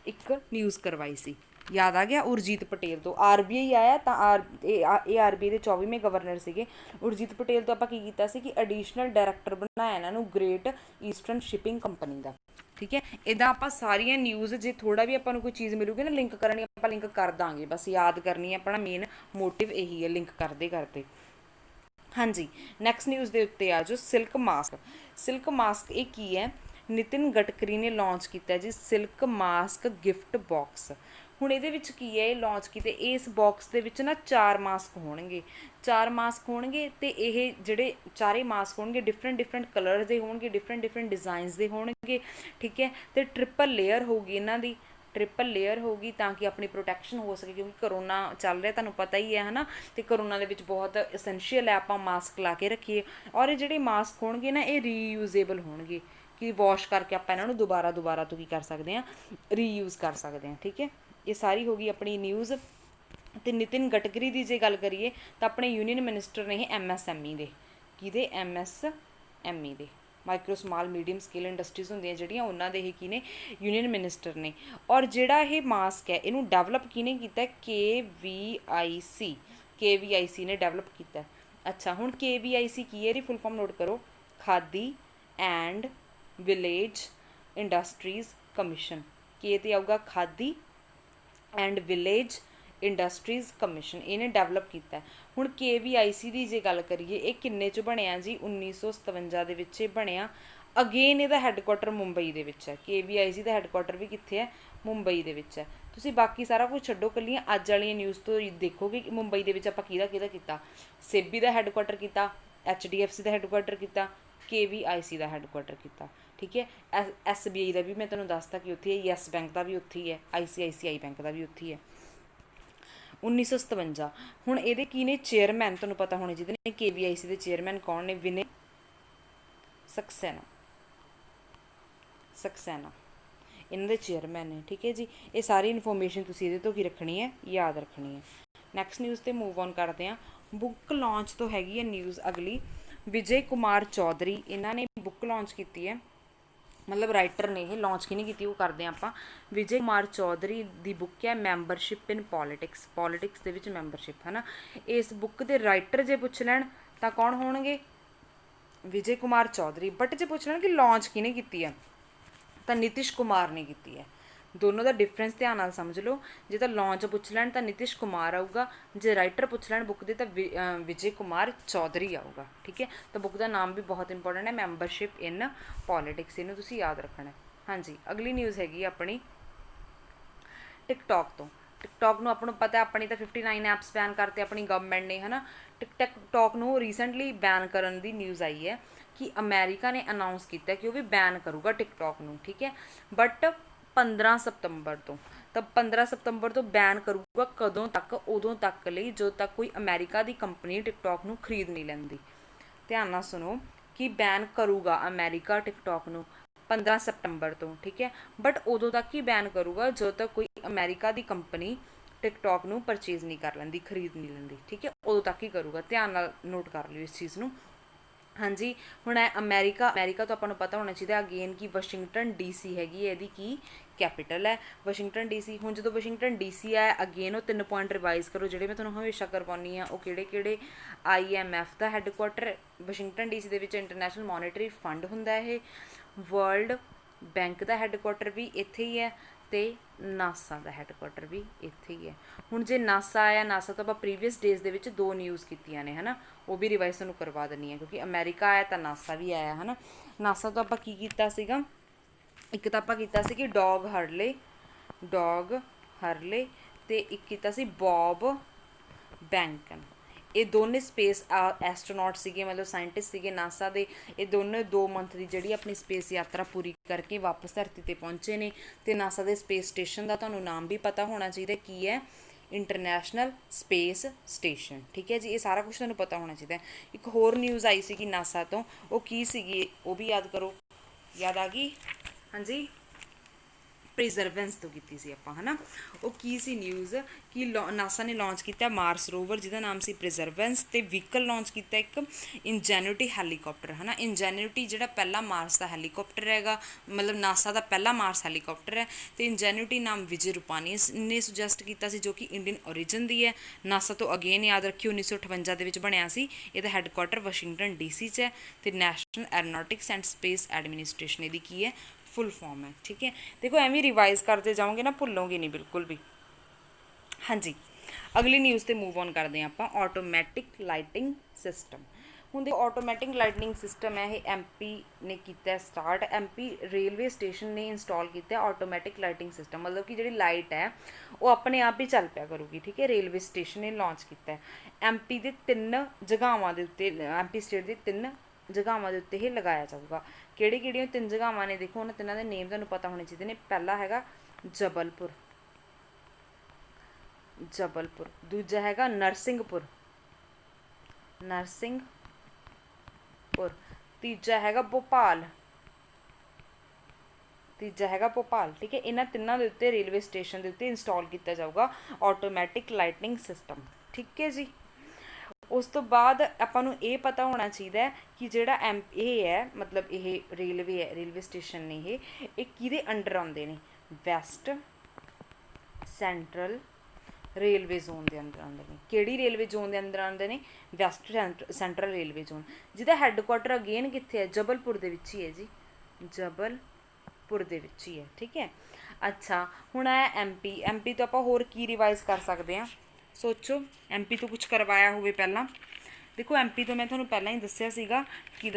ਇੱਕ ਨਿਊਜ਼ ਕਰਵਾਈ ਸੀ, ਯਾਦ ਆ ਗਿਆ? ਉਰਜੀਤ ਪਟੇਲ ਤੋਂ RBI ਆਇਆ ਤਾਂ ਇਹ RBI ਦੇ 24ਵੇਂ ਗਵਰਨਰ ਸੀਗੇ। ਉਰਜੀਤ ਪਟੇਲ ਤੋਂ ਆਪਾਂ ਕੀ ਕੀਤਾ ਸੀ ਕਿ ਐਡੀਸ਼ਨਲ ਡਾਇਰੈਕਟਰ ਬਣਾਇਆ ਇਹਨਾਂ ਨੂੰ ਗ੍ਰੇਟ ਈਸਟਰਨ ਸ਼ਿਪਿੰਗ ਕੰਪਨੀ ਦਾ, ਠੀਕ ਹੈ। ਇੱਦਾਂ ਆਪਾਂ ਸਾਰੀਆਂ ਨਿਊਜ਼, ਜੇ ਥੋੜ੍ਹਾ ਵੀ ਆਪਾਂ ਨੂੰ ਕੋਈ ਚੀਜ਼ ਮਿਲੂਗੀ ਨਾ ਲਿੰਕ ਕਰਨੀ, ਆਪਾਂ ਲਿੰਕ ਕਰ ਦਾਂਗੇ, ਬਸ ਯਾਦ ਕਰਨੀ ਹੈ। ਆਪਣਾ ਮੇਨ ਮੋਟਿਵ ਇਹੀ ਹੈ ਲਿੰਕ ਕਰਦੇ। ਹਾਂਜੀ, ਨੈਕਸਟ ਨਿਊਜ਼ ਦੇ ਉੱਤੇ ਆ ਜੋ ਸਿਲਕ ਮਾਸਕ ਇਹ ਕੀ ਹੈ? ਨਿਤਿਨ ਗਡਕਰੀ ਨੇ ਲਾਂਚ ਕੀਤਾ ਜੀ ਸਿਲਕ ਮਾਸਕ ਗਿਫਟ ਬਾਕਸ। ਹੁਣ ਇਹਦੇ ਵਿੱਚ ਕੀ ਹੈ, ਇਹ ਲਾਂਚ ਕੀਤੇ, ਇਸ ਬਾਕਸ ਦੇ ਵਿੱਚ ਨਾ 4 ਮਾਸਕ ਹੋਣਗੇ ਤੇ ਇਹ ਜਿਹੜੇ ਚਾਰੇ ਮਾਸਕ ਹੋਣਗੇ ਡਿਫਰੈਂਟ ਕਲਰ ਦੇ ਹੋਣਗੇ, ਡਿਫਰੈਂਟ ਡਿਜ਼ਾਈਨਸ ਦੇ ਹੋਣਗੇ, ਠੀਕ ਹੈ। ਤੇ ਟ੍ਰਿਪਲ ਲੇਅਰ ਹੋਊਗੀ ਇਹਨਾਂ ਦੀ, ਤਾਂ ਕਿ ਆਪਣੀ ਪ੍ਰੋਟੈਕਸ਼ਨ ਹੋ ਸਕੇ, ਕਿਉਂਕਿ ਕਰੋਨਾ ਚੱਲ ਰਿਹਾ ਤੁਹਾਨੂੰ ਪਤਾ ਹੀ ਹੈ, ਹੈ ਨਾ। ਅਤੇ ਕਰੋਨਾ ਦੇ ਵਿੱਚ ਬਹੁਤ ਐਸੈਂਸ਼ੀਅਲ ਹੈ ਆਪਾਂ ਮਾਸਕ ਲਾ ਕੇ ਰੱਖੀਏ। ਔਰ ਇਹ ਜਿਹੜੇ ਮਾਸਕ ਹੋਣਗੇ ਨਾ ਇਹ ਰੀਯੂਜ਼ੇਬਲ ਹੋਣਗੇ, ਕਿ ਵਾਸ਼ ਕਰਕੇ ਆਪਾਂ ਇਹਨਾਂ ਨੂੰ ਦੁਬਾਰਾ ਤੋਂ ਕੀ ਕਰ ਸਕਦੇ ਹਾਂ, ਰੀਯੂਜ਼ ਕਰ ਸਕਦੇ ਹਾਂ, ਠੀਕ ਹੈ। ਇਹ ਸਾਰੀ ਹੋ ਗਈ ਆਪਣੀ ਨਿਊਜ਼। ਅਤੇ ਨਿਤਿਨ ਗਡਕਰੀ ਦੀ ਜੇ ਗੱਲ ਕਰੀਏ ਤਾਂ ਆਪਣੇ ਯੂਨੀਅਨ ਮਿਨਿਸਟਰ ਨੇ ਇਹ MSME ਦੇ, ਕਿਹਦੇ? MSME ਦੇ, micro small medium scale industries ਹੁੰਦੀਆਂ ਜਿਹੜੀਆਂ ਉਹਨਾਂ ਦੇ ਇਹ ਕੀ ਨੇ ਯੂਨੀਅਨ ਮਿਨਿਸਟਰ ਨੇ। ਔਰ ਜਿਹੜਾ ਇਹ ਮਾਸਕ ਹੈ ਇਹਨੂੰ ਡਿਵੈਲਪ ਕਿਹਨੇ ਕੀਤਾ? KVIC ਨੇ ਡਿਵੈਲਪ ਕੀਤਾ। ਅੱਛਾ, ਹੁਣ KVIC ਕੀ ਹੈ? ਇਹਦੀ ਫੁੱਲ ਫਾਰਮ ਨੋਟ ਕਰੋ, ਖਾਦੀ ਐਂਡ ਵਿਲੇਜ ਇੰਡਸਟਰੀਜ਼ ਕਮਿਸ਼ਨ। ਕੇ ਤੇ ਆਊਗਾ ਖਾਦੀ ਐਂਡ ਵਿਲੇਜ ਇੰਡਸਟਰੀਜ਼ ਕਮਿਸ਼ਨ, ਇਹਨੇ ਡਿਵੈਲਪ ਕੀਤਾ। ਹੁਣ KVIC ਦੀ ਜੇ ਗੱਲ ਕਰੀਏ ਇਹ ਕਿੰਨੇ 'ਚ ਬਣਿਆ ਜੀ? 1957 ਦੇ ਵਿੱਚ ਇਹ ਬਣਿਆ। ਅਗੇਨ ਇਹਦਾ ਹੈੱਡਕੁਆਟਰ ਮੁੰਬਈ ਦੇ ਵਿੱਚ ਹੈ। KVIC ਦਾ ਹੈੱਡਕੁਆਟਰ ਵੀ ਕਿੱਥੇ ਹੈ? ਮੁੰਬਈ ਦੇ ਵਿੱਚ ਹੈ। ਤੁਸੀਂ ਬਾਕੀ ਸਾਰਾ ਕੁਝ ਛੱਡੋ, ਕੱਲੀਆਂ ਅੱਜ ਵਾਲੀਆਂ ਨਿਊਜ਼ ਤੋਂ ਦੇਖੋਗੇ ਕਿ ਮੁੰਬਈ ਦੇ ਵਿੱਚ ਆਪਾਂ ਕਿਹਦਾ ਕੀਤਾ। ਸੇਬੀ ਦਾ ਹੈੱਡਕੁਆਟਰ ਕੀਤਾ, HDFC ਦਾ ਹੈੱਡਕੁਆਟਰ ਕੀਤਾ, KVIC ਦਾ ਹੈੱਡਕੁਆਟਰ ਕੀਤਾ। ਠੀਕ ਹੈ, SBI ਦਾ ਵੀ ਮੈਂ ਤੁਹਾਨੂੰ ਦੱਸਤਾ ਕਿ ਉੱਥੇ ਹੈ, ਯੈਸ ਬੈਂਕ ਦਾ ਵੀ ਉੱਥੇ ਹੀ ਹੈ, ICICI ਬੈਂਕ ਦਾ ਵੀ ਉੱਥੇ ਹੀ ਹੈ। 1957। ਹੁਣ ਇਹਦੇ ਕੀ ਨੇ ਚੇਅਰਮੈਨ? ਤੁਹਾਨੂੰ ਪਤਾ ਹੋਣੇ ਜਿਹਦੇ ਨੇ KVIC ਦੇ ਚੇਅਰਮੈਨ ਕੌਣ ਨੇ? ਵਿਨੇ ਸਕਸੈਨਾ ਇਹਨਾਂ ਦੇ ਚੇਅਰਮੈਨ ਨੇ। ਠੀਕ ਹੈ ਜੀ, ਇਹ ਸਾਰੀ ਇਨਫੋਰਮੇਸ਼ਨ ਤੁਸੀਂ ਇਹਦੇ ਤੋਂ ਕੀ ਰੱਖਣੀ ਹੈ? ਯਾਦ ਰੱਖਣੀ ਹੈ। ਨੈਕਸਟ ਨਿਊਜ਼ 'ਤੇ ਮੂਵ ਔਨ ਕਰਦੇ ਹਾਂ। ਬੁੱਕ ਲਾਂਚ ਤੋਂ ਹੈਗੀ ਹੈ ਨਿਊਜ਼ ਅਗਲੀ। ਵਿਜੇ ਕੁਮਾਰ ਚੌਧਰੀ ਇਹਨਾਂ ਨੇ ਬੁੱਕ ਲਾਂਚ ਕੀਤੀ ਹੈ, ਮਤਲਬ ਰਾਈਟਰ ਨੇ ਇਹ। ਲਾਂਚ ਕਿਹਨੇ ਕੀਤੀ ਉਹ ਕਰਦੇ ਹਾਂ ਆਪਾਂ। ਵਿਜੇ ਕੁਮਾਰ ਚੌਧਰੀ ਦੀ ਬੁੱਕ ਹੈ ਮੈਂਬਰਸ਼ਿਪ ਇਨ ਪੋਲੀਟਿਕਸ ਦੇ ਵਿੱਚ ਮੈਂਬਰਸ਼ਿਪ, ਹੈ ਨਾ। ਇਸ ਬੁੱਕ ਦੇ ਰਾਈਟਰ ਜੇ ਪੁੱਛ ਲੈਣ ਤਾਂ ਕੌਣ ਹੋਣਗੇ? ਵਿਜੇ ਕੁਮਾਰ ਚੌਧਰੀ। ਬਟ ਜੇ ਪੁੱਛ ਲੈਣ ਕਿ ਲਾਂਚ ਕਿਹਨੇ ਕੀਤੀ ਹੈ ਤਾਂ ਨਿਤਿਸ਼ ਕੁਮਾਰ ਨੇ ਕੀਤੀ ਹੈ। ਦੋਨੋਂ ਦਾ ਡਿਫਰੈਂਸ ਧਿਆਨ ਨਾਲ ਸਮਝ ਲਓ। ਜੇ ਤਾਂ ਲਾਂਚ ਪੁੱਛ ਲੈਣ ਤਾਂ ਨਿਤਿਸ਼ ਕੁਮਾਰ ਆਊਗਾ, ਜੇ ਰਾਈਟਰ ਪੁੱਛ ਲੈਣ ਬੁੱਕ ਦੇ ਤਾਂ ਵਿਜੇ ਕੁਮਾਰ ਚੌਧਰੀ ਆਊਗਾ। ਠੀਕ ਹੈ, ਤਾਂ ਬੁੱਕ ਦਾ ਨਾਮ ਵੀ ਬਹੁਤ ਇੰਪੋਰਟੈਂਟ ਹੈ, ਮੈਂਬਰਸ਼ਿਪ ਇਨ ਪੋਲੀਟਿਕਸ, ਇਹਨੂੰ ਤੁਸੀਂ ਯਾਦ ਰੱਖਣਾ। ਹਾਂਜੀ, ਅਗਲੀ ਨਿਊਜ਼ ਹੈਗੀ ਆਪਣੀ ਟਿਕਟੋਕ ਤੋਂ। ਟਿਕਟੋਕ ਨੂੰ ਆਪਾਂ ਨੂੰ ਪਤਾ ਆਪਣੀ ਤਾਂ 59 ਐਪਸ ਬੈਨ ਕਰਤੇ ਆਪਣੀ ਗਵਰਨਮੈਂਟ ਨੇ, ਹੈ ਨਾ। ਟਿਕਟੋਕ ਨੂੰ ਰੀਸੈਂਟਲੀ ਬੈਨ ਕਰਨ ਦੀ ਨਿਊਜ਼ ਆਈ ਹੈ ਕਿ ਅਮਰੀਕਾ ਨੇ ਅਨਾਊਂਸ ਕੀਤਾ ਕਿ ਉਹ ਵੀ ਬੈਨ ਕਰੂਗਾ ਟਿਕਟੋਕ ਨੂੰ। ਠੀਕ ਹੈ, ਬਟ 15 ਸਤੰਬਰ ਤੋਂ, ਤਾਂ 15 ਸਤੰਬਰ ਤੋਂ ਬੈਨ ਕਰੂਗਾ। ਕਦੋਂ ਤੱਕ? ਉਦੋਂ ਤੱਕ ਲਈ ਜਦੋਂ ਤੱਕ ਕੋਈ ਅਮਰੀਕਾ ਦੀ ਕੰਪਨੀ ਟਿਕਟੋਕ ਨੂੰ ਖਰੀਦ ਨਹੀਂ ਲੈਂਦੀ। ਧਿਆਨ ਨਾਲ ਸੁਣੋ ਕਿ ਬੈਨ ਕਰੂਗਾ ਅਮਰੀਕਾ ਟਿਕਟੋਕ ਨੂੰ 15 ਸਤੰਬਰ ਤੋਂ। ਠੀਕ ਹੈ, ਬਟ ਉਦੋਂ ਤੱਕ ਹੀ ਬੈਨ ਕਰੂਗਾ ਜਦੋਂ ਤੱਕ ਕੋਈ ਅਮਰੀਕਾ ਦੀ ਕੰਪਨੀ ਟਿਕਟੋਕ ਨੂੰ ਪਰਚੇਜ਼ ਨਹੀਂ ਕਰ ਲੈਂਦੀ, ਖਰੀਦ ਨਹੀਂ ਲੈਂਦੀ। ਠੀਕ ਹੈ, ਉਦੋਂ ਤੱਕ ਹੀ ਕਰੂਗਾ। ਧਿਆਨ ਨਾਲ ਨੋਟ ਕਰ ਲਿਓ ਇਸ ਚੀਜ਼ ਨੂੰ। ਹਾਂਜੀ, ਹੁਣ ਅਮਰੀਕਾ ਤੋਂ ਆਪਾਂ ਨੂੰ ਪਤਾ ਹੋਣਾ ਚਾਹੀਦਾ ਅਗੇਨ ਕਿ ਵਾਸ਼ਿੰਗਟਨ DC ਹੈਗੀ ਹੈ ਇਹਦੀ ਕੀ ਕੈਪੀਟਲ ਹੈ, ਵਾਸ਼ਿੰਗਟਨ DC। ਹੁਣ ਜਦੋਂ ਵਾਸ਼ਿੰਗਟਨ DC ਹੈ ਅਗੇਨ ਉਹ 3 ਪੁਆਇੰਟ ਰਿਵਾਈਜ਼ ਕਰੋ ਜਿਹੜੇ ਮੈਂ ਤੁਹਾਨੂੰ ਹਮੇਸ਼ਾ ਕਰਵਾਉਂਦੀ ਹਾਂ। ਉਹ ਕਿਹੜੇ? IMF ਦਾ ਹੈੱਡਕੁਆਟਰ ਵਾਸ਼ਿੰਗਟਨ DC ਦੇ ਵਿੱਚ, ਇੰਟਰਨੈਸ਼ਨਲ ਮੋਨੀਟਰੀ ਫੰਡ ਹੁੰਦਾ ਇਹ। ਵਰਲਡ ਬੈਂਕ ਦਾ ਹੈੱਡਕੁਆਟਰ ਵੀ ਇੱਥੇ ਹੀ ਹੈ ਅਤੇ ਨਾਸਾ ਦਾ ਹੈੱਡਕੁਆਟਰ ਵੀ ਇੱਥੇ ਹੀ ਹੈ। ਹੁਣ ਜੇ ਨਾਸਾ ਆਇਆ, ਨਾਸਾ ਤੋਂ ਆਪਾਂ ਪ੍ਰੀਵੀਅਸ ਡੇਜ਼ ਦੇ ਵਿੱਚ 2 ਨਿਊਜ਼ ਕੀਤੀਆਂ ਨੇ, ਹੈ ਨਾ। ਉਹ ਵੀ ਰਿਵਾਈਜ਼ ਤੁਹਾਨੂੰ ਕਰਵਾ ਦਿੰਦੀ ਹਾਂ ਕਿਉਂਕਿ ਅਮਰੀਕਾ ਆਇਆ ਤਾਂ ਨਾਸਾ ਵੀ ਆਇਆ, ਹੈ ਨਾ। ਨਾਸਾ ਤੋਂ ਆਪਾਂ ਕੀ ਕੀਤਾ ਸੀਗਾ? ਇੱਕ ਤਾਂ ਆਪਾਂ ਕੀਤਾ ਸੀ ਕਿ ਡੌਗ ਹਰਲੇ ਅਤੇ ਇੱਕ ਕੀਤਾ ਸੀ ਬੌਬ ਬੈਂਕਨ। ਇਹ ਦੋਨੇ ਸਪੇਸ ਐਸਟਰੋਨੌਟ ਸੀਗੇ, ਮਤਲਬ ਸਾਇੰਟਿਸਟ ਸੀਗੇ ਨਾਸਾ ਦੇ। ਇਹ ਦੋਨੇ 2 ਮੰਥ ਦੀ ਜਿਹੜੀ ਆਪਣੀ ਸਪੇਸ ਯਾਤਰਾ ਪੂਰੀ ਕਰਕੇ ਵਾਪਸ ਧਰਤੀ 'ਤੇ ਪਹੁੰਚੇ ਨੇ। ਅਤੇ ਨਾਸਾ ਦੇ ਸਪੇਸ ਸਟੇਸ਼ਨ ਦਾ ਤੁਹਾਨੂੰ ਨਾਮ ਵੀ ਪਤਾ ਹੋਣਾ ਚਾਹੀਦਾ ਕੀ ਹੈ? International space station. ਠੀਕ ਹੈ ਜੀ, ਇਹ ਸਾਰਾ ਕੁਝ ਤੁਹਾਨੂੰ ਪਤਾ ਹੋਣਾ ਚਾਹੀਦਾ। ਇੱਕ ਹੋਰ ਨਿਊਜ਼ ਆਈ ਸੀ ਕਿ ਨਾਸਾ ਤੋਂ, ਉਹ ਕੀ ਸੀਗੀ ਉਹ ਵੀ ਯਾਦ ਕਰੋ। ਯਾਦ ਆ ਗਈ? ਹਾਂਜੀ, ਪ੍ਰੀਜ਼ਰਵੈਂਸ ਤੋਂ ਕੀਤੀ ਸੀ ਆਪਾਂ, ਹੈ ਨਾ। ਉਹ ਕੀ ਸੀ ਨਿਊਜ਼ ਕਿ ਨਾਸਾ ਨੇ ਲਾਂਚ ਕੀਤਾ ਮਾਰਸ ਰੋਵਰ ਜਿਹਦਾ ਨਾਮ ਸੀ ਪ੍ਰੀਜ਼ਰਵੈਂਸ, ਅਤੇ ਵਹੀਕਲ ਲਾਂਚ ਕੀਤਾ ਇੱਕ ਇੰਜੈਨੂਟੀ ਹੈਲੀਕਾਪਟਰ, ਹੈ ਨਾ। ਇੰਜੈਨੂਟੀ ਜਿਹੜਾ ਪਹਿਲਾ ਮਾਰਸ ਦਾ ਹੈਲੀਕਾਪਟਰ ਹੈਗਾ, ਮਤਲਬ ਨਾਸਾ ਦਾ ਪਹਿਲਾ ਮਾਰਸ ਹੈਲੀਕਾਪਟਰ ਹੈ। ਅਤੇ ਇੰਜੈਨੂਟੀ ਨਾਮ ਵਿਜੇ ਰੂਪਾਨੀ ਨੇ ਸੁਜੈਸਟ ਕੀਤਾ ਸੀ ਜੋ ਕਿ ਇੰਡੀਅਨ ਓਰੀਜਨ ਦੀ ਹੈ। ਨਾਸਾ ਤੋਂ ਅਗੇਨ ਯਾਦ ਰੱਖਿਓ 1958 ਦੇ ਵਿੱਚ ਬਣਿਆ ਸੀ। ਇਹਦਾ ਹੈੱਡਕੁਆਟਰ ਵਾਸ਼ਿੰਗਟਨ DC 'ਚ ਹੈ ਅਤੇ national aeronautics and space administration ਇਹਦੀ ਕੀ ਹੈ? ਫੁੱਲ ਫਾਰਮ ਹੈ। ਠੀਕ ਹੈ, ਦੇਖੋ ਐਵੇਂ ਰਿਵਾਈਜ਼ ਕਰਦੇ ਜਾਓਗੇ ਨਾ, ਭੁੱਲੋਗੇ ਨਹੀਂ ਬਿਲਕੁਲ ਵੀ। ਹਾਂਜੀ, ਅਗਲੀ ਨਿਊਜ਼ 'ਤੇ ਮੂਵ ਔਨ ਕਰਦੇ ਹਾਂ ਆਪਾਂ। Automatic lighting system. ਹੁਣ ਦੇਖੋ ਆਟੋਮੈਟਿਕ ਲਾਈਟਨਿੰਗ ਸਿਸਟਮ ਹੈ ਇਹ MP ਨੇ ਕੀਤਾ ਸਟਾਰਟ। MP ਰੇਲਵੇ ਸਟੇਸ਼ਨ ਨੇ ਇੰਸਟਾਲ ਕੀਤਾ ਆਟੋਮੈਟਿਕ ਲਾਈਟਿੰਗ ਸਿਸਟਮ, ਮਤਲਬ ਕਿ ਜਿਹੜੀ ਲਾਈਟ ਹੈ ਉਹ ਆਪਣੇ ਆਪ ਹੀ ਚੱਲ ਪਿਆ ਕਰੂਗੀ। ਠੀਕ ਹੈ, ਰੇਲਵੇ ਸਟੇਸ਼ਨ ਨੇ ਲਾਂਚ ਕੀਤਾ। MP ਦੇ 3 ਜਗ੍ਹਾਵਾਂ ਦੇ ਉੱਤੇ, MP ਸਟੇਟ ਦੇ 3 ਜਗ੍ਹਾਵਾਂ ਦੇ ਉੱਤੇ ਇਹ ਲਗਾਇਆ ਜਾਊਗਾ। ਕਿਹੜੀਆਂ 3 ਜਗ੍ਹਾਵਾਂ ਨੇ? ਦੇਖੋ ਉਹਨਾਂ 3 ਦੇ ਨੇਮ ਤੁਹਾਨੂੰ ਪਤਾ ਹੋਣੇ ਚਾਹੀਦੇ ਨੇ। ਪਹਿਲਾ ਹੈਗਾ ਜਬਲਪੁਰ, ਦੂਜਾ ਹੈਗਾ ਨਰਸਿੰਘਪੁਰ, ਤੀਜਾ ਹੈਗਾ ਭੋਪਾਲ, ਠੀਕ ਹੈ, ਇਹਨਾਂ 3 ਦੇ ਉੱਤੇ ਰੇਲਵੇ ਸਟੇਸ਼ਨ ਦੇ ਉੱਤੇ ਇੰਸਟਾਲ ਕੀਤਾ ਜਾਊਗਾ ਆਟੋਮੈਟਿਕ ਲਾਈਟਨਿੰਗ ਸਿਸਟਮ। ਠੀਕ ਹੈ ਜੀ, ਉਸ ਤੋਂ ਬਾਅਦ ਆਪਾਂ ਨੂੰ ਇਹ ਪਤਾ ਹੋਣਾ ਚਾਹੀਦਾ ਕਿ ਜਿਹੜਾ ਇਹ ਹੈ ਮਤਲਬ ਇਹ ਰੇਲਵੇ ਹੈ, ਰੇਲਵੇ ਸਟੇਸ਼ਨ ਨੇ ਇਹ ਕਿਹਦੇ ਅੰਡਰ ਆਉਂਦੇ ਨੇ? ਵੈਸਟ ਸੈਂਟਰਲ ਰੇਲਵੇ ਜ਼ੋਨ ਦੇ ਅੰਦਰ ਆਉਂਦੇ ਨੇ। ਕਿਹੜੀ ਰੇਲਵੇ ਜ਼ੋਨ ਦੇ ਅੰਦਰ ਆਉਂਦੇ ਨੇ? ਵੈਸਟ ਸੈਂਟਰਲ ਰੇਲਵੇ ਜ਼ੋਨ, ਜਿਹਦਾ ਹੈੱਡਕੁਆਟਰ ਅਗੇਨ ਕਿੱਥੇ ਹੈ? ਜਬਲਪੁਰ ਦੇ ਵਿੱਚ ਹੀ ਹੈ ਜੀ, ਜਬਲਪੁਰ ਦੇ ਵਿੱਚ ਹੀ ਹੈ। ਠੀਕ ਹੈ। ਅੱਛਾ, ਹੁਣ ਆਇਆ ਐਮਪੀ ਤੋਂ ਆਪਾਂ ਹੋਰ ਕੀ ਰਿਵਾਈਜ਼ ਕਰ ਸਕਦੇ ਹਾਂ? ਸੋਚੋ, ਐਮਪੀ ਤੋਂ ਕੁਝ ਕਰਵਾਇਆ ਹੋਵੇ ਪਹਿਲਾਂ। ਦੇਖੋ, ਐਮਪੀ ਤੋਂ ਮੈਂ ਤੁਹਾਨੂੰ ਪਹਿਲਾਂ ਹੀ ਦੱਸਿਆ ਸੀਗਾ ਕਿ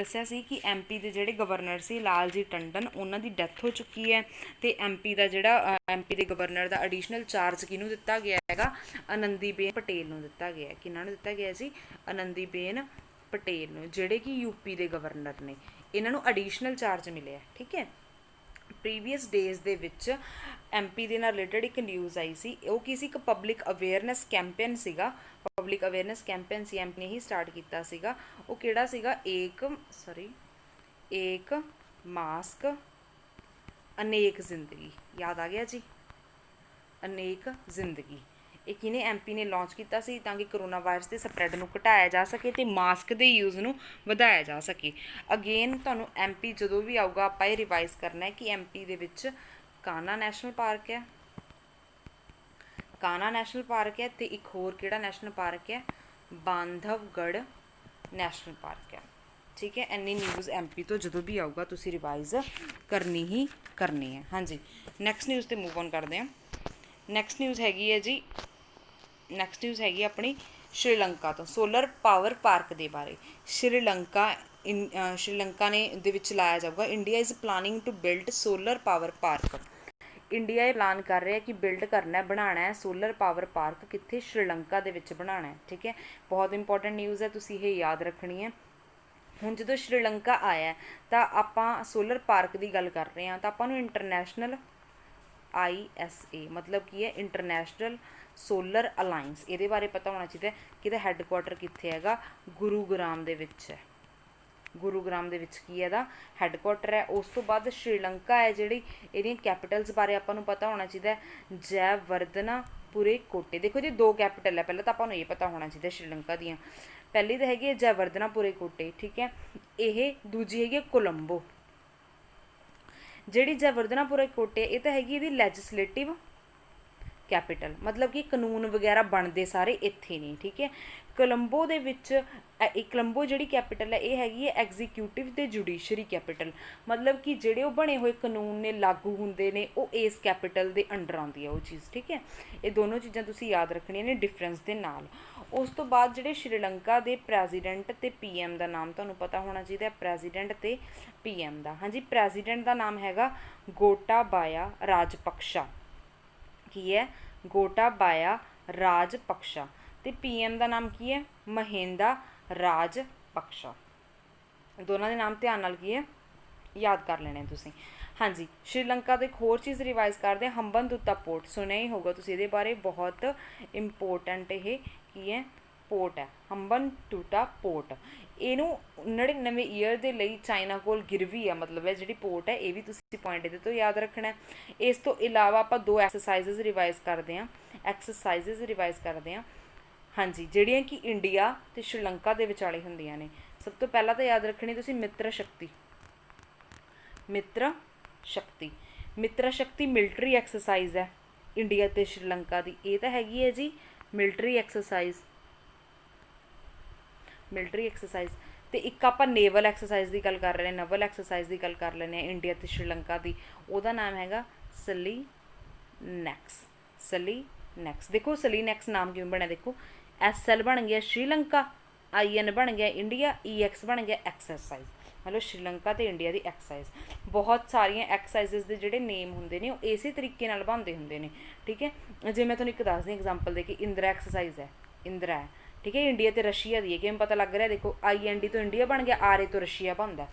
ਐਮਪੀ ਦੇ ਜਿਹੜੇ ਗਵਰਨਰ ਸੀ ਲਾਲ ਜੀ ਟੰਡਨ, ਉਹਨਾਂ ਦੀ ਡੈਥ ਹੋ ਚੁੱਕੀ ਹੈ। ਅਤੇ ਐਮਪੀ ਦਾ ਜਿਹੜਾ ਐਮਪੀ ਦੇ ਗਵਰਨਰ ਦਾ ਐਡੀਸ਼ਨਲ ਚਾਰਜ ਕਿਹਨੂੰ ਦਿੱਤਾ ਗਿਆ ਹੈਗਾ? ਆਨੰਦੀਬੇਨ ਪਟੇਲ ਨੂੰ ਦਿੱਤਾ ਗਿਆ। ਕਿਹਨਾਂ ਨੂੰ ਦਿੱਤਾ ਗਿਆ ਜੀ? ਆਨੰਦੀਬੇਨ ਪਟੇਲ ਨੂੰ, ਜਿਹੜੇ ਕਿ ਯੂਪੀ ਦੇ ਗਵਰਨਰ ਨੇ। ਇਹਨਾਂ ਨੂੰ ਐਡੀਸ਼ਨਲ ਚਾਰਜ ਮਿਲਿਆ। ਠੀਕ ਹੈ। ਪ੍ਰੀਵੀਅਸ ਡੇਜ਼ ਦੇ ਵਿੱਚ ਐਮਪੀ ਦੇ ਨਾਲ ਰਿਲੇਟਡ ਇੱਕ ਨਿਊਜ਼ ਆਈ ਸੀ। ਉਹ ਕੀ ਸੀ? ਇੱਕ ਪਬਲਿਕ ਅਵੇਅਰਨੈਸ ਕੈਂਪੇਨ ਸੀਗਾ। ਪਬਲਿਕ ਅਵੇਅਰਨੈਸ ਕੈਂਪੇਨ ਸੀ, ਐਮਪੀ ਨੇ ਹੀ ਸਟਾਰਟ ਕੀਤਾ ਸੀਗਾ। ਉਹ ਕਿਹੜਾ ਸੀਗਾ? ਏਕ ਮਾਸਕ ਅਨੇਕ ਜ਼ਿੰਦਗੀ। ਯਾਦ ਆ ਗਿਆ ਜੀ? ਅਨੇਕ ਜ਼ਿੰਦਗੀ। ਇਹ ਕਿਹਨੇ? ਐਮਪੀ ਨੇ ਲਾਂਚ ਕੀਤਾ ਸੀ ਤਾਂ ਕਿ ਕਰੋਨਾ ਵਾਇਰਸ ਦੇ ਸਪਰੈਡ ਨੂੰ ਘਟਾਇਆ ਜਾ ਸਕੇ ਅਤੇ ਮਾਸਕ ਦੇ ਯੂਜ਼ ਨੂੰ ਵਧਾਇਆ ਜਾ ਸਕੇ। ਅਗੇਨ ਤੁਹਾਨੂੰ ਐਮਪੀ ਜਦੋਂ ਵੀ ਆਊਗਾ ਆਪਾਂ ਇਹ ਰਿਵਾਈਜ਼ ਕਰਨਾ ਹੈ ਕਿ ਐਮਪੀ ਦੇ ਵਿੱਚ ਕਾਨ੍ਹਾ ਨੈਸ਼ਨਲ ਪਾਰਕ ਹੈ, ਅਤੇ ਇੱਕ ਹੋਰ ਕਿਹੜਾ ਨੈਸ਼ਨਲ ਪਾਰਕ ਹੈ? ਬਾਂਧਵਗੜ੍ਹ ਨੈਸ਼ਨਲ ਪਾਰਕ ਹੈ। ਠੀਕ ਹੈ। ਇੰਨੀ ਨਿਊਜ਼ ਐਮਪੀ ਤੋਂ ਜਦੋਂ ਵੀ ਆਊਗਾ ਤੁਸੀਂ ਰਿਵਾਈਜ਼ ਕਰਨੀ ਹੀ ਕਰਨੀ ਹੈ। ਹਾਂਜੀ, ਨੈਕਸਟ ਨਿਊਜ਼ 'ਤੇ ਮੂਵ ਔਨ ਕਰਦੇ ਹਾਂ। ਨੈਕਸਟ ਨਿਊਜ਼ ਹੈਗੀ ਆਪਣੀ ਸ਼੍ਰੀਲੰਕਾ ਤੋਂ, ਸੋਲਰ ਪਾਵਰ ਪਾਰਕ ਦੇ ਬਾਰੇ। ਸ਼੍ਰੀਲੰਕਾ ਨੇ ਦੇ ਵਿੱਚ ਲਾਇਆ ਜਾਊਗਾ। India is planning to build solar power park. India ਇਹ ਪਲਾਨ ਕਰ ਰਿਹਾ ਕਿ ਬਿਲਡ ਕਰਨਾ, ਬਣਾਉਣਾ ਹੈ ਸੋਲਰ ਪਾਵਰ ਪਾਰਕ। ਕਿੱਥੇ? ਸ਼੍ਰੀਲੰਕਾ ਦੇ ਵਿੱਚ ਬਣਾਉਣਾ ਹੈ। ਠੀਕ ਹੈ। ਬਹੁਤ ਇੰਪੋਰਟੈਂਟ ਨਿਊਜ਼ ਹੈ, ਤੁਸੀਂ ਇਹ ਯਾਦ ਰੱਖਣੀ ਹੈ। ਹੁਣ ਜਦੋਂ ਸ਼੍ਰੀਲੰਕਾ ਆਇਆ ਤਾਂ ਆਪਾਂ ਸੋਲਰ ਪਾਰਕ ਦੀ ਗੱਲ ਕਰ ਰਹੇ ਹਾਂ ਤਾਂ ਆਪਾਂ ਨੂੰ ਇੰਟਰਨੈਸ਼ਨਲ ISA ਮਤਲਬ ਕੀ ਹੈ? ਇੰਟਰਨੈਸ਼ਨਲ ਸੋਲਰ ਅਲਾਇੰਸ, ਇਹਦੇ ਬਾਰੇ ਪਤਾ ਹੋਣਾ ਚਾਹੀਦਾ ਕਿ ਇਹਦਾ ਹੈੱਡਕੁਆਟਰ ਕਿੱਥੇ ਹੈਗਾ? ਗੁਰੂਗ੍ਰਾਮ ਦੇ ਵਿੱਚ ਹੈ। ਗੁਰੂਗ੍ਰਾਮ ਦੇ ਵਿੱਚ ਕੀ ਇਹਦਾ ਹੈੱਡਕੁਆਟਰ ਹੈ। ਉਸ ਤੋਂ ਬਾਅਦ ਸ਼੍ਰੀਲੰਕਾ ਹੈ ਜਿਹੜੀ, ਇਹਦੀਆਂ ਕੈਪੀਟਲਸ ਬਾਰੇ ਆਪਾਂ ਨੂੰ ਪਤਾ ਹੋਣਾ ਚਾਹੀਦਾ। ਜੈਵਰਧਨਾਪੁਰੇ ਕੋਟੇ। ਦੇਖੋ ਜੀ, 2 ਕੈਪੀਟਲ ਹੈ। ਪਹਿਲਾਂ ਤਾਂ ਆਪਾਂ ਨੂੰ ਇਹ ਪਤਾ ਹੋਣਾ ਚਾਹੀਦਾ ਸ਼੍ਰੀਲੰਕਾ ਦੀਆਂ। ਪਹਿਲੀ ਤਾਂ ਹੈਗੀ ਹੈ ਜੈਵਰਧਨਾਪੁਰੇ ਕੋਟੇ। ਠੀਕ ਹੈ। ਇਹ ਦੂਜੀ ਹੈਗੀ ਹੈ ਕੋਲੰਬੋ। ਜਿਹੜੀ ਜੈਵਰਧਨਾਪੁਰੇ ਕੋਟੇ, ਇਹ ਤਾਂ ਹੈਗੀ ਇਹਦੀ ਲੈਜਿਸਲੇਟਿਵ ਕੈਪੀਟਲ, ਮਤਲਬ ਕਿ ਕਾਨੂੰਨ ਵਗੈਰਾ ਬਣਦੇ ਸਾਰੇ ਇੱਥੇ ਨੇ। ਠੀਕ ਹੈ। ਕੋਲੰਬੋ ਦੇ ਵਿੱਚ ਕੋਲੰਬੋ ਜਿਹੜੀ ਕੈਪੀਟਲ ਹੈ ਇਹ ਹੈਗੀ ਹੈ ਐਗਜ਼ੀਕਿਊਟਿਵ ਅਤੇ ਜੁਡੀਸ਼ਰੀ ਕੈਪੀਟਲ, ਮਤਲਬ ਕਿ ਜਿਹੜੇ ਉਹ ਬਣੇ ਹੋਏ ਕਾਨੂੰਨ ਨੇ, ਲਾਗੂ ਹੁੰਦੇ ਨੇ, ਉਹ ਇਸ ਕੈਪੀਟਲ ਦੇ ਅੰਡਰ ਆਉਂਦੀ ਹੈ ਉਹ ਚੀਜ਼। ਠੀਕ ਹੈ। ਇਹ ਦੋਨੋਂ ਚੀਜ਼ਾਂ ਤੁਸੀਂ ਯਾਦ ਰੱਖਣੀਆਂ ਨੇ ਡਿਫਰੈਂਸ ਦੇ ਨਾਲ। ਉਸ ਤੋਂ ਬਾਅਦ ਜਿਹੜੇ ਸ਼੍ਰੀਲੰਕਾ ਦੇ ਪ੍ਰੈਜ਼ੀਡੈਂਟ ਅਤੇ PM ਦਾ ਨਾਮ ਤੁਹਾਨੂੰ ਪਤਾ ਹੋਣਾ ਚਾਹੀਦਾ। ਪ੍ਰੈਜ਼ੀਡੈਂਟ ਅਤੇ PM ਦਾ, ਹਾਂਜੀ, ਪ੍ਰੈਜ਼ੀਡੈਂਟ ਦਾ ਨਾਮ ਹੈਗਾ ਗੋਟਾਬਾਇਆ ਰਾਜਪਕਸ਼ਾ। ਕੀ ਹੈ? ਗੋਟਾਬਾਇਆ ਰਾਜਪਕਸ਼ਾ। ਅਤੇ PM ਦਾ ਨਾਮ ਕੀ ਹੈ? ਮਹਿੰਦਾ ਰਾਜਪਕਸ਼ਾ। ਦੋਨਾਂ ਦੇ ਨਾਮ ਧਿਆਨ ਨਾਲ ਕੀ ਹੈ? ਯਾਦ ਕਰ ਲੈਣੇ ਤੁਸੀਂ। ਹਾਂਜੀ, ਸ਼੍ਰੀਲੰਕਾ ਦਾ ਇੱਕ ਹੋਰ ਚੀਜ਼ ਰਿਵਾਈਜ਼ ਕਰਦੇ ਹਾਂ, ਹੰਬਨਤੁੱਤਾ ਪੋਰਟ। ਸੁਣਿਆ ਹੀ ਹੋਊਗਾ ਤੁਸੀਂ ਇਹਦੇ ਬਾਰੇ, ਬਹੁਤ ਇੰਪੋਰਟੈਂਟ ਇਹ ਕੀ ਹੈ? ਪੋਰਟ ਹੈ, ਹੰਬਨਤੁੱਤਾ ਪੋਰਟ। ਇਹਨੂੰ 99 ਈਅਰ ਦੇ ਲਈ ਚਾਈਨਾ ਕੋਲ ਗਿਰਵੀ ਹੈ, ਮਤਲਬ ਹੈ ਜਿਹੜੀ ਪੋਰਟ ਹੈ। ਇਹ ਵੀ ਤੁਸੀਂ ਪੁਆਇੰਟ ਇਹਦੇ ਤੋਂ ਯਾਦ ਰੱਖਣਾ। ਇਸ ਤੋਂ ਇਲਾਵਾ ਆਪਾਂ 2 ਐਕਸਰਸਾਈਜ਼ਸ ਰਿਵਾਈਜ਼ ਕਰਦੇ ਹਾਂ। ਹਾਂਜੀ, ਜਿਹੜੀਆਂ ਕਿ ਇੰਡੀਆ ਅਤੇ ਸ਼੍ਰੀਲੰਕਾ ਦੇ ਵਿਚਾਲੇ ਹੁੰਦੀਆਂ ਨੇ। ਸਭ ਤੋਂ ਪਹਿਲਾਂ ਤਾਂ ਯਾਦ ਰੱਖਣੀ ਤੁਸੀਂ ਮਿੱਤਰ ਸ਼ਕਤੀ ਮਿਲਟਰੀ ਐਕਸਰਸਾਈਜ਼ ਹੈ ਇੰਡੀਆ ਅਤੇ ਸ਼੍ਰੀਲੰਕਾ ਦੀ। ਇਹ ਤਾਂ ਹੈਗੀ ਹੈ ਜੀ ਮਿਲਟਰੀ ਐਕਸਰਸਾਈਜ਼। ਅਤੇ ਇੱਕ ਆਪਾਂ ਨੇਵਲ ਐਕਸਰਸਾਈਜ਼ ਦੀ ਗੱਲ ਕਰ ਰਹੇ ਹਾਂ, ਨਵਲ ਐਕਸਰਸਾਈਜ਼ ਦੀ ਗੱਲ ਕਰ ਲੈਂਦੇ ਹਾਂ ਇੰਡੀਆ ਅਤੇ ਸ਼੍ਰੀਲੰਕਾ ਦੀ। ਉਹਦਾ ਨਾਮ ਹੈਗਾ ਸਲੀਨੈਕਸ। ਦੇਖੋ ਸਲੀਨੈਕਸ ਨਾਮ ਕਿਵੇਂ ਬਣਿਆ? ਦੇਖੋ, SL ਬਣ ਗਿਆ ਸ਼੍ਰੀਲੰਕਾ, IN ਬਣ ਗਿਆ ਇੰਡੀਆ, EX ਬਣ ਗਿਆ ਐਕਸਰਸਾਈਜ਼, ਮਤਲਬ ਸ਼੍ਰੀਲੰਕਾ ਅਤੇ ਇੰਡੀਆ ਦੀ ਐਕਸਰਸਾਈਜ਼। ਬਹੁਤ ਸਾਰੀਆਂ ਐਕਸਰਸਾਈਜ਼ਸ ਦੇ ਜਿਹੜੇ ਨੇਮ ਹੁੰਦੇ ਨੇ ਉਹ ਇਸੇ ਤਰੀਕੇ ਨਾਲ ਬਣਦੇ ਹੁੰਦੇ ਨੇ। ਠੀਕ ਹੈ। ਜੇ ਮੈਂ ਤੁਹਾਨੂੰ ਇੱਕ ਦੱਸਦੀ ਐਗਜ਼ਾਮਪਲ ਦੇ ਕੇ, ਇੰਦਰਾ ਐਕਸਰਸਾਈਜ਼ ਹੈ, ਇੰਦਰਾ ਹੈ। ਠੀਕ ਹੈ। ਇੰਡੀਆ ਅਤੇ ਰਸ਼ੀਆ ਦੀ ਹੈ, ਕਿਵੇਂ ਪਤਾ ਲੱਗ ਰਿਹਾ? ਦੇਖੋ, IND ਤੋਂ ਇੰਡੀਆ ਬਣ ਗਿਆ, RA ਤੋਂ ਰਸ਼ੀਆ ਬਣਦਾ।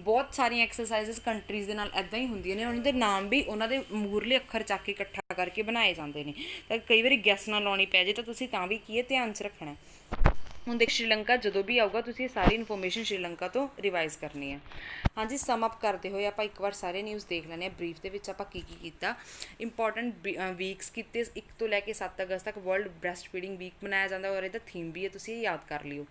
ਬਹੁਤ ਸਾਰੀਆਂ ਐਕਸਰਸਾਈਜ਼ਸ ਕੰਟਰੀਜ਼ ਦੇ ਨਾਲ ਇੱਦਾਂ ਹੀ ਹੁੰਦੀਆਂ ਨੇ। ਉਹਨਾਂ ਦੇ ਨਾਮ ਵੀ ਉਹਨਾਂ ਦੇ ਮੂਹਰਲੇ ਅੱਖਰ ਚੱਕ ਕੇ ਇਕੱਠਾ ਕਰਕੇ ਬਣਾਏ ਜਾਂਦੇ ਨੇ। ਤਾਂ ਕਈ ਵਾਰੀ ਗੈਸ ਨਾ ਲਾਉਣੀ ਪੈ ਜੇ ਤਾਂ ਤੁਸੀਂ ਤਾਂ ਵੀ ਕੀ ਹੈ ਧਿਆਨ 'ਚ ਰੱਖਣਾ। ਹੁਣ ਦੇਖ ਸ਼੍ਰੀਲੰਕਾ ਜਦੋਂ ਵੀ ਆਊਗਾ ਤੁਸੀਂ ਸਾਰੀ ਇਨਫੋਰਮੇਸ਼ਨ ਸ਼੍ਰੀਲੰਕਾ ਤੋਂ ਰਿਵਾਈਜ਼ ਕਰਨੀ ਹੈ। ਹਾਂਜੀ, ਸਮ ਅਪ ਕਰਦੇ ਹੋਏ ਆਪਾਂ ਇੱਕ ਵਾਰ ਸਾਰੇ ਨਿਊਜ਼ ਦੇਖ ਲੈਂਦੇ ਹਾਂ ਬਰੀਫ ਦੇ ਵਿੱਚ ਆਪਾਂ ਕੀ ਕੀਤਾ। ਇੰਪੋਰਟੈਂਟ ਵੀਕਸ ਕੀਤੇ 1 ਤੋਂ ਲੈ ਕੇ 7 ਅਗਸਤ ਤੱਕ ਵਰਲਡ ਬ੍ਰੈਸਟ ਫੀਡਿੰਗ ਵੀਕ ਮਨਾਇਆ ਜਾਂਦਾ ਔਰ ਇਹਦਾ ਥੀਮ ਵੀ ਹੈ, ਤੁਸੀਂ ਇਹ ਯਾਦ ਕਰ ਲਿਓ।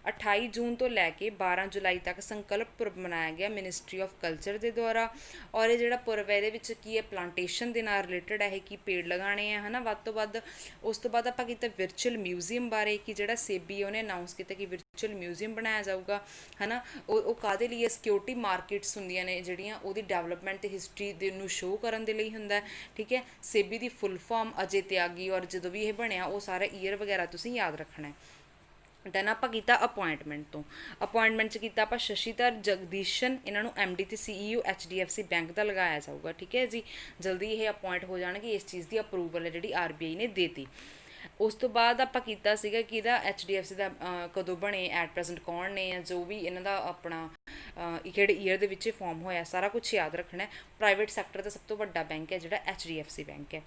28 ਜੂਨ ਤੋਂ ਲੈ ਕੇ 12 ਜੁਲਾਈ ਤੱਕ ਸੰਕਲਪ ਪੁਰਬ ਮਨਾਇਆ ਗਿਆ ਮਿਨਿਸਟਰੀ ਆਫ ਕਲਚਰ ਦੇ ਦੁਆਰਾ। ਔਰ ਇਹ ਜਿਹੜਾ ਪੁਰਬ ਹੈ ਇਹਦੇ ਵਿੱਚ ਕੀ ਹੈ, ਪਲਾਂਟੇਸ਼ਨ ਦੇ ਨਾਲ ਰਿਲੇਟਡ ਹੈ, ਕਿ ਪੇੜ ਲਗਾਉਣੇ ਆ ਹੈ ਨਾ ਵੱਧ ਤੋਂ ਵੱਧ। ਉਸ ਤੋਂ ਬਾਅਦ ਆਪਾਂ ਕੀਤਾ ਵਿਰਚੁਅਲ ਮਿਊਜ਼ੀਅਮ ਬਾਰੇ, ਕਿ ਜਿਹੜਾ ਸੇਬੀ ਉਹਨੇ ਅਨਾਊਂਸ ਕੀਤਾ ਕਿ ਵਿਰਚੁਅਲ ਮਿਊਜ਼ੀਅਮ ਬਣਾਇਆ ਜਾਊਗਾ ਹੈ ਨਾ। ਉਹ ਕਾਹਦੇ ਲਈ ਹੈ, ਸਿਕਿਉਰਿਟੀ ਮਾਰਕੀਟਸ ਹੁੰਦੀਆਂ ਨੇ ਜਿਹੜੀਆਂ, ਉਹਦੀ ਡਿਵੈਲਪਮੈਂਟ ਅਤੇ ਹਿਸਟਰੀ ਦੇ ਨੂੰ ਸ਼ੋਅ ਕਰਨ ਦੇ ਲਈ ਹੁੰਦਾ। ਠੀਕ ਹੈ, ਸੇਬੀ ਦੀ ਫੁੱਲ ਫਾਰਮ ਅਜੇ ਤਿਆਗੀ, ਔਰ ਜਦੋਂ ਵੀ ਇਹ ਬਣਿਆ ਉਹ ਸਾਰਾ ਈਅਰ ਵਗੈਰਾ ਤੁਸੀਂ ਯਾਦ ਰੱਖਣਾ ਹੈ। ਦੈਨ ਆਪਾਂ ਕੀਤਾ ਅਪੁਆਇੰਟਮੈਂਟ ਤੋਂ। ਅਪੁਆਇੰਟਮੈਂਟ 'ਚ ਕੀਤਾ ਆਪਾਂ ਸ਼ਸ਼ੀਧਰ ਜਗਦੀਸ਼ਨ, ਇਹਨਾਂ ਨੂੰ MD ਤੇ CEO HDFC ਬੈਂਕ ਦਾ ਲਗਾਇਆ ਜਾਊਗਾ। ਠੀਕ ਹੈ ਜੀ, ਜਲਦੀ ਇਹ ਅਪੁਆਇੰਟ ਹੋ ਜਾਣਗੇ। ਇਸ ਚੀਜ਼ ਦੀ ਅਪਰੂਵਲ ਹੈ ਜਿਹੜੀ RBI ਨੇ ਦੇਤੀ। ਉਸ ਤੋਂ ਬਾਅਦ ਆਪਾਂ ਕੀਤਾ ਸੀਗਾ ਕਿ ਇਹਦਾ HDFC ਦਾ ਕਦੋਂ ਬਣੇ, ਐਟ ਪ੍ਰੈਜ਼ੈਂਟ ਕੌਣ ਨੇ, ਜਾਂ ਜੋ ਵੀ ਇਹਨਾਂ ਦਾ ਆਪਣਾ ਕਿਹੜੇ ਈਅਰ ਦੇ ਵਿੱਚ ਫਾਰਮ ਹੋਇਆ, ਸਾਰਾ ਕੁਛ ਯਾਦ ਰੱਖਣਾ। ਪ੍ਰਾਈਵੇਟ ਸੈਕਟਰ ਦਾ ਸਭ ਤੋਂ ਵੱਡਾ ਬੈਂਕ ਹੈ ਜਿਹੜਾ HDFC ਬੈਂਕ ਹੈ।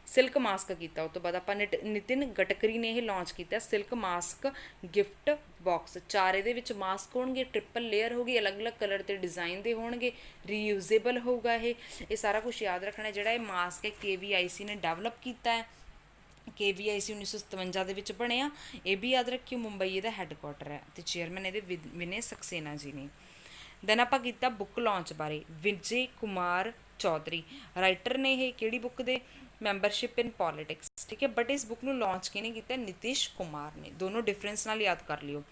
ਸਿਲਕ ਮਾਸਕ ਕੀਤਾ, ਉਸ ਤੋਂ ਬਾਅਦ ਆਪਾਂ ਨਿਤਿਨ ਗਡਕਰੀ ਨੇ ਇਹ ਲਾਂਚ ਕੀਤਾ ਸਿਲਕ ਮਾਸਕ ਗਿਫਟ ਬਾਕਸ। 4 ਇਹਦੇ ਵਿੱਚ ਮਾਸਕ ਹੋਣਗੇ, ਟ੍ਰਿਪਲ ਲੇਅਰ ਹੋਗੀ, ਅਲੱਗ-ਅਲੱਗ ਕਲਰ ਤੇ ਡਿਜ਼ਾਈਨ ਦੇ ਹੋਣਗੇ, ਰੀਯੂਜ਼ੇਬਲ ਹੋਊਗਾ ਇਹ ਸਾਰਾ ਕੁਝ ਯਾਦ ਰੱਖਣਾ। ਜਿਹੜਾ ਇਹ ਮਾਸਕ ਹੈ KVIC ਨੇ ਡਿਵੈਲਪ ਕੀਤਾ ਹੈ। KVIC 1957 ਦੇ ਵਿੱਚ ਬਣਿਆ, ਇਹ ਵੀ ਯਾਦ ਰੱਖਿਓ। ਮੁੰਬਈ ਇਹਦਾ ਹੈੱਡਕੁਆਟਰ ਹੈ ਤੇ ਚੇਅਰਮੈਨ ਇਹਦੇ ਵਿਨੇ ਸਕਸੇਨਾ ਜੀ ਨੇ। ਦੈਨ ਆਪਾਂ ਕੀਤਾ ਬੁੱਕ ਲਾਂਚ ਬਾਰੇ। ਵਿਜੇ ਕੁਮਾਰ ਚੌਧਰੀ ਰਾਈਟਰ ਨੇ ਇਹ, ਕਿਹੜੀ ਬੁੱਕ ਦੇ, ਮੈਂਬਰਸ਼ਿਪ ਇਨ ਪੋਲੀਟਿਕਸ। ਠੀਕ ਹੈ, ਬਟ ਇਸ ਬੁੱਕ ਨੂੰ ਲਾਂਚ ਕਿਹਨੇ ਕੀਤਾ, ਨਿਤਿਸ਼ ਕੁਮਾਰ ਨੇ। ਦੋਨੋਂ ਡਿਫਰੈਂਸ ਨਾਲ ਯਾਦ ਕਰ ਲਿਓ।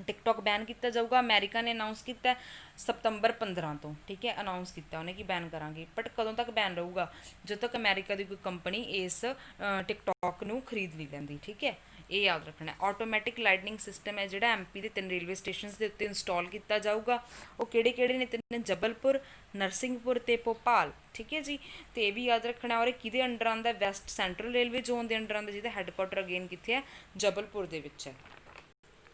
ਟਿਕਟੌਕ ਬੈਨ ਕੀਤਾ ਜਾਊਗਾ, ਅਮਰੀਕਾ ਨੇ ਅਨਾਊਂਸ ਕੀਤਾ ਸਤੰਬਰ 15 ਤੋਂ। ਠੀਕ ਹੈ, ਅਨਾਊਂਸ ਕੀਤਾ ਉਹਨੇ ਕਿ ਬੈਨ ਕਰਾਂਗੇ, ਬਟ ਕਦੋਂ ਤੱਕ ਬੈਨ ਰਹੂਗਾ, ਜਦੋਂ ਤੱਕ ਅਮਰੀਕਾ ਦੀ ਕੋਈ ਕੰਪਨੀ ਇਸ ਟਿਕਟੌਕ ਨੂੰ ਖਰੀਦ ਨਹੀਂ ਲੈਂਦੀ। ਠੀਕ ਹੈ, ਇਹ ਯਾਦ ਰੱਖਣਾ। ਆਟੋਮੈਟਿਕ ਲਾਈਟਨਿੰਗ ਸਿਸਟਮ ਹੈ ਜਿਹੜਾ MP ਦੇ 3 ਰੇਲਵੇ ਸਟੇਸ਼ਨਸ ਦੇ ਉੱਤੇ ਇੰਸਟਾਲ ਕੀਤਾ ਜਾਊਗਾ। ਉਹ ਕਿਹੜੇ ਨੇ, 3 ਜਬਲਪੁਰ, ਨਰਸਿੰਘਪੁਰ ਤੇ ਭੋਪਾਲ। ਠੀਕ ਹੈ ਜੀ, ਤੇ ਇਹ ਵੀ ਯਾਦ ਰੱਖਣਾ। ਔਰ ਇਹ ਕਿਹਦੇ ਅੰਡਰ ਆਉਂਦਾ, ਵੈਸਟ ਸੈਂਟਰਲ ਰੇਲਵੇ ਜ਼ੋਨ ਦੇ ਅੰਡਰ ਆਉਂਦਾ, ਜਿਹਦਾ ਹੈੱਡਕੁਆਟਰ ਅਗੇਨ ਕਿੱਥੇ ਹੈ, ਜਬਲਪੁਰ ਦੇ ਵਿੱਚ ਹੈ।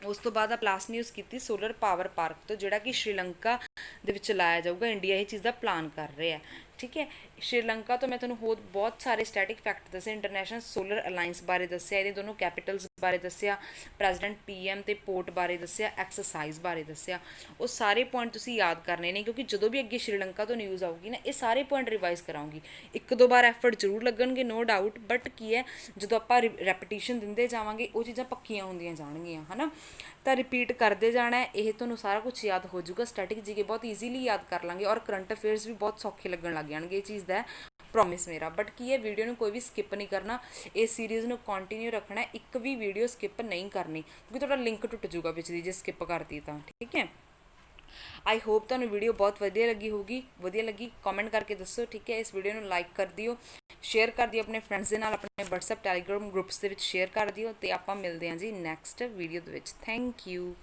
ਉਸ ਤੋਂ ਬਾਅਦ ਆਪਾਂ ਲਾਸਟ ਨਿਊਜ਼ ਕੀਤੀ ਸੋਲਰ ਪਾਵਰ ਪਾਰਕ ਤੋਂ, ਜਿਹੜਾ ਕਿ ਸ਼੍ਰੀਲੰਕਾ ਦੇ ਵਿੱਚ ਲਾਇਆ ਜਾਊਗਾ। ਇੰਡੀਆ ਇਹ ਚੀਜ਼ ਦਾ ਪਲਾਨ ਕਰ ਰਿਹਾ। ਠੀਕ ਹੈ, ਸ਼੍ਰੀਲੰਕਾ ਤੋਂ ਮੈਂ ਤੁਹਾਨੂੰ ਹੋਰ ਬਹੁਤ ਸਾਰੇ ਸਟੈਟਿਕ ਫੈਕਟ ਦੱਸੇ, ਇੰਟਰਨੈਸ਼ਨਲ ਸੋਲਰ ਅਲਾਇੰਸ ਬਾਰੇ ਦੱਸਿਆ, ਇਹਦੇ ਦੋਨੋਂ ਕੈਪੀਟਲਸ ਬਾਰੇ ਦੱਸਿਆ, ਪ੍ਰੈਜ਼ੀਡੈਂਟ PM ਤੇ ਪੋਰਟ ਬਾਰੇ ਦੱਸਿਆ, ਐਕਸਰਸਾਈਜ਼ ਬਾਰੇ ਦੱਸਿਆ। ਉਹ ਸਾਰੇ ਪੁਆਇੰਟ ਤੁਸੀਂ ਯਾਦ ਕਰਨੇ ਨੇ, ਕਿਉਂਕਿ ਜਦੋਂ ਵੀ ਅੱਗੇ ਸ਼੍ਰੀਲੰਕਾ ਤੋਂ ਨਿਊਜ਼ ਆਊਗੀ ਨਾ, ਇਹ ਸਾਰੇ ਪੁਆਇੰਟ ਰਿਵਾਈਜ਼ ਕਰਾਉਂਗੀ। 1-2 ਵਾਰ ਐਫਰਟ ਜ਼ਰੂਰ ਲੱਗਣਗੇ, ਨੋ ਡਾਊਟ, ਬਟ ਕੀ ਹੈ, ਜਦੋਂ ਆਪਾਂ ਰੈਪੀਟੀਸ਼ਨ ਦਿੰਦੇ ਜਾਵਾਂਗੇ ਉਹ ਚੀਜ਼ਾਂ ਪੱਕੀਆਂ ਹੁੰਦੀਆਂ ਜਾਣਗੀਆਂ ਹੈ ਨਾ। ਤਾਂ ਰਿਪੀਟ ਕਰਦੇ ਜਾਣਾ, ਇਹ ਤੁਹਾਨੂੰ ਸਾਰਾ ਕੁਝ ਯਾਦ ਹੋ ਜਾਊਗਾ। ਸਟੈਟਿਕ GK ਬਹੁਤ ਈਜ਼ੀਲੀ ਯਾਦ ਕਰ ਲਾਂਗੇ, ਔਰ ਕਰੰਟ ਅਫੇਅਰਸ ਵੀ ਬਹੁਤ ਸੌਖੇ ਲੱਗਣ ਲੱਗ ਜਾਣਗੇ। ਇਹ ਚੀਜ਼ ਦਾ ਪ੍ਰੋਮਿਸ ਮੇਰਾ। ਬਟ ਕੀ ਹੈ, ਵੀਡੀਓ ਨੂੰ ਕੋਈ ਵੀ ਸਕਿਪ ਨਹੀਂ ਕਰਨਾ, ਇਸ ਸੀਰੀਜ਼ ਨੂੰ ਕੰਟੀਨਿਊ ਰੱਖਣਾ, ਇੱਕ ਵੀ ਵੀਡੀਓ ਸਕਿਪ ਨਹੀਂ ਕਰਨੀ, ਕਿਉਂਕਿ ਤੁਹਾਡਾ ਲਿੰਕ ਟੁੱਟ ਜਾਊਗਾ ਵਿੱਚ ਦੀ ਜੇ ਸਕਿਪ ਕਰਤੀ ਤਾਂ। ਠੀਕ ਹੈ, ਆਈ ਹੋਪ ਤੁਹਾਨੂੰ ਵੀਡੀਓ ਬਹੁਤ ਵਧੀਆ ਲੱਗੀ ਹੋਊਗੀ। ਵਧੀਆ ਲੱਗੀ ਕਮੈਂਟ ਕਰਕੇ ਦੱਸੋ। ਠੀਕ ਹੈ, ਇਸ ਵੀਡੀਓ ਨੂੰ ਲਾਈਕ ਕਰ ਦਿਓ, ਸ਼ੇਅਰ ਕਰ ਦਿਓ ਆਪਣੇ ਫਰੈਂਡਸ ਦੇ ਨਾਲ, ਆਪਣੇ WhatsApp ਟੈਲੀਗ੍ਰਾਮ ਗਰੁੱਪਸ ਦੇ ਵਿੱਚ ਸ਼ੇਅਰ ਕਰ ਦਿਓ, ਤੇ ਆਪਾਂ ਮਿਲਦੇ ਹਾਂ ਜੀ ਨੈਕਸਟ ਵੀਡੀਓ ਦੇ ਵਿੱਚ। Thank you.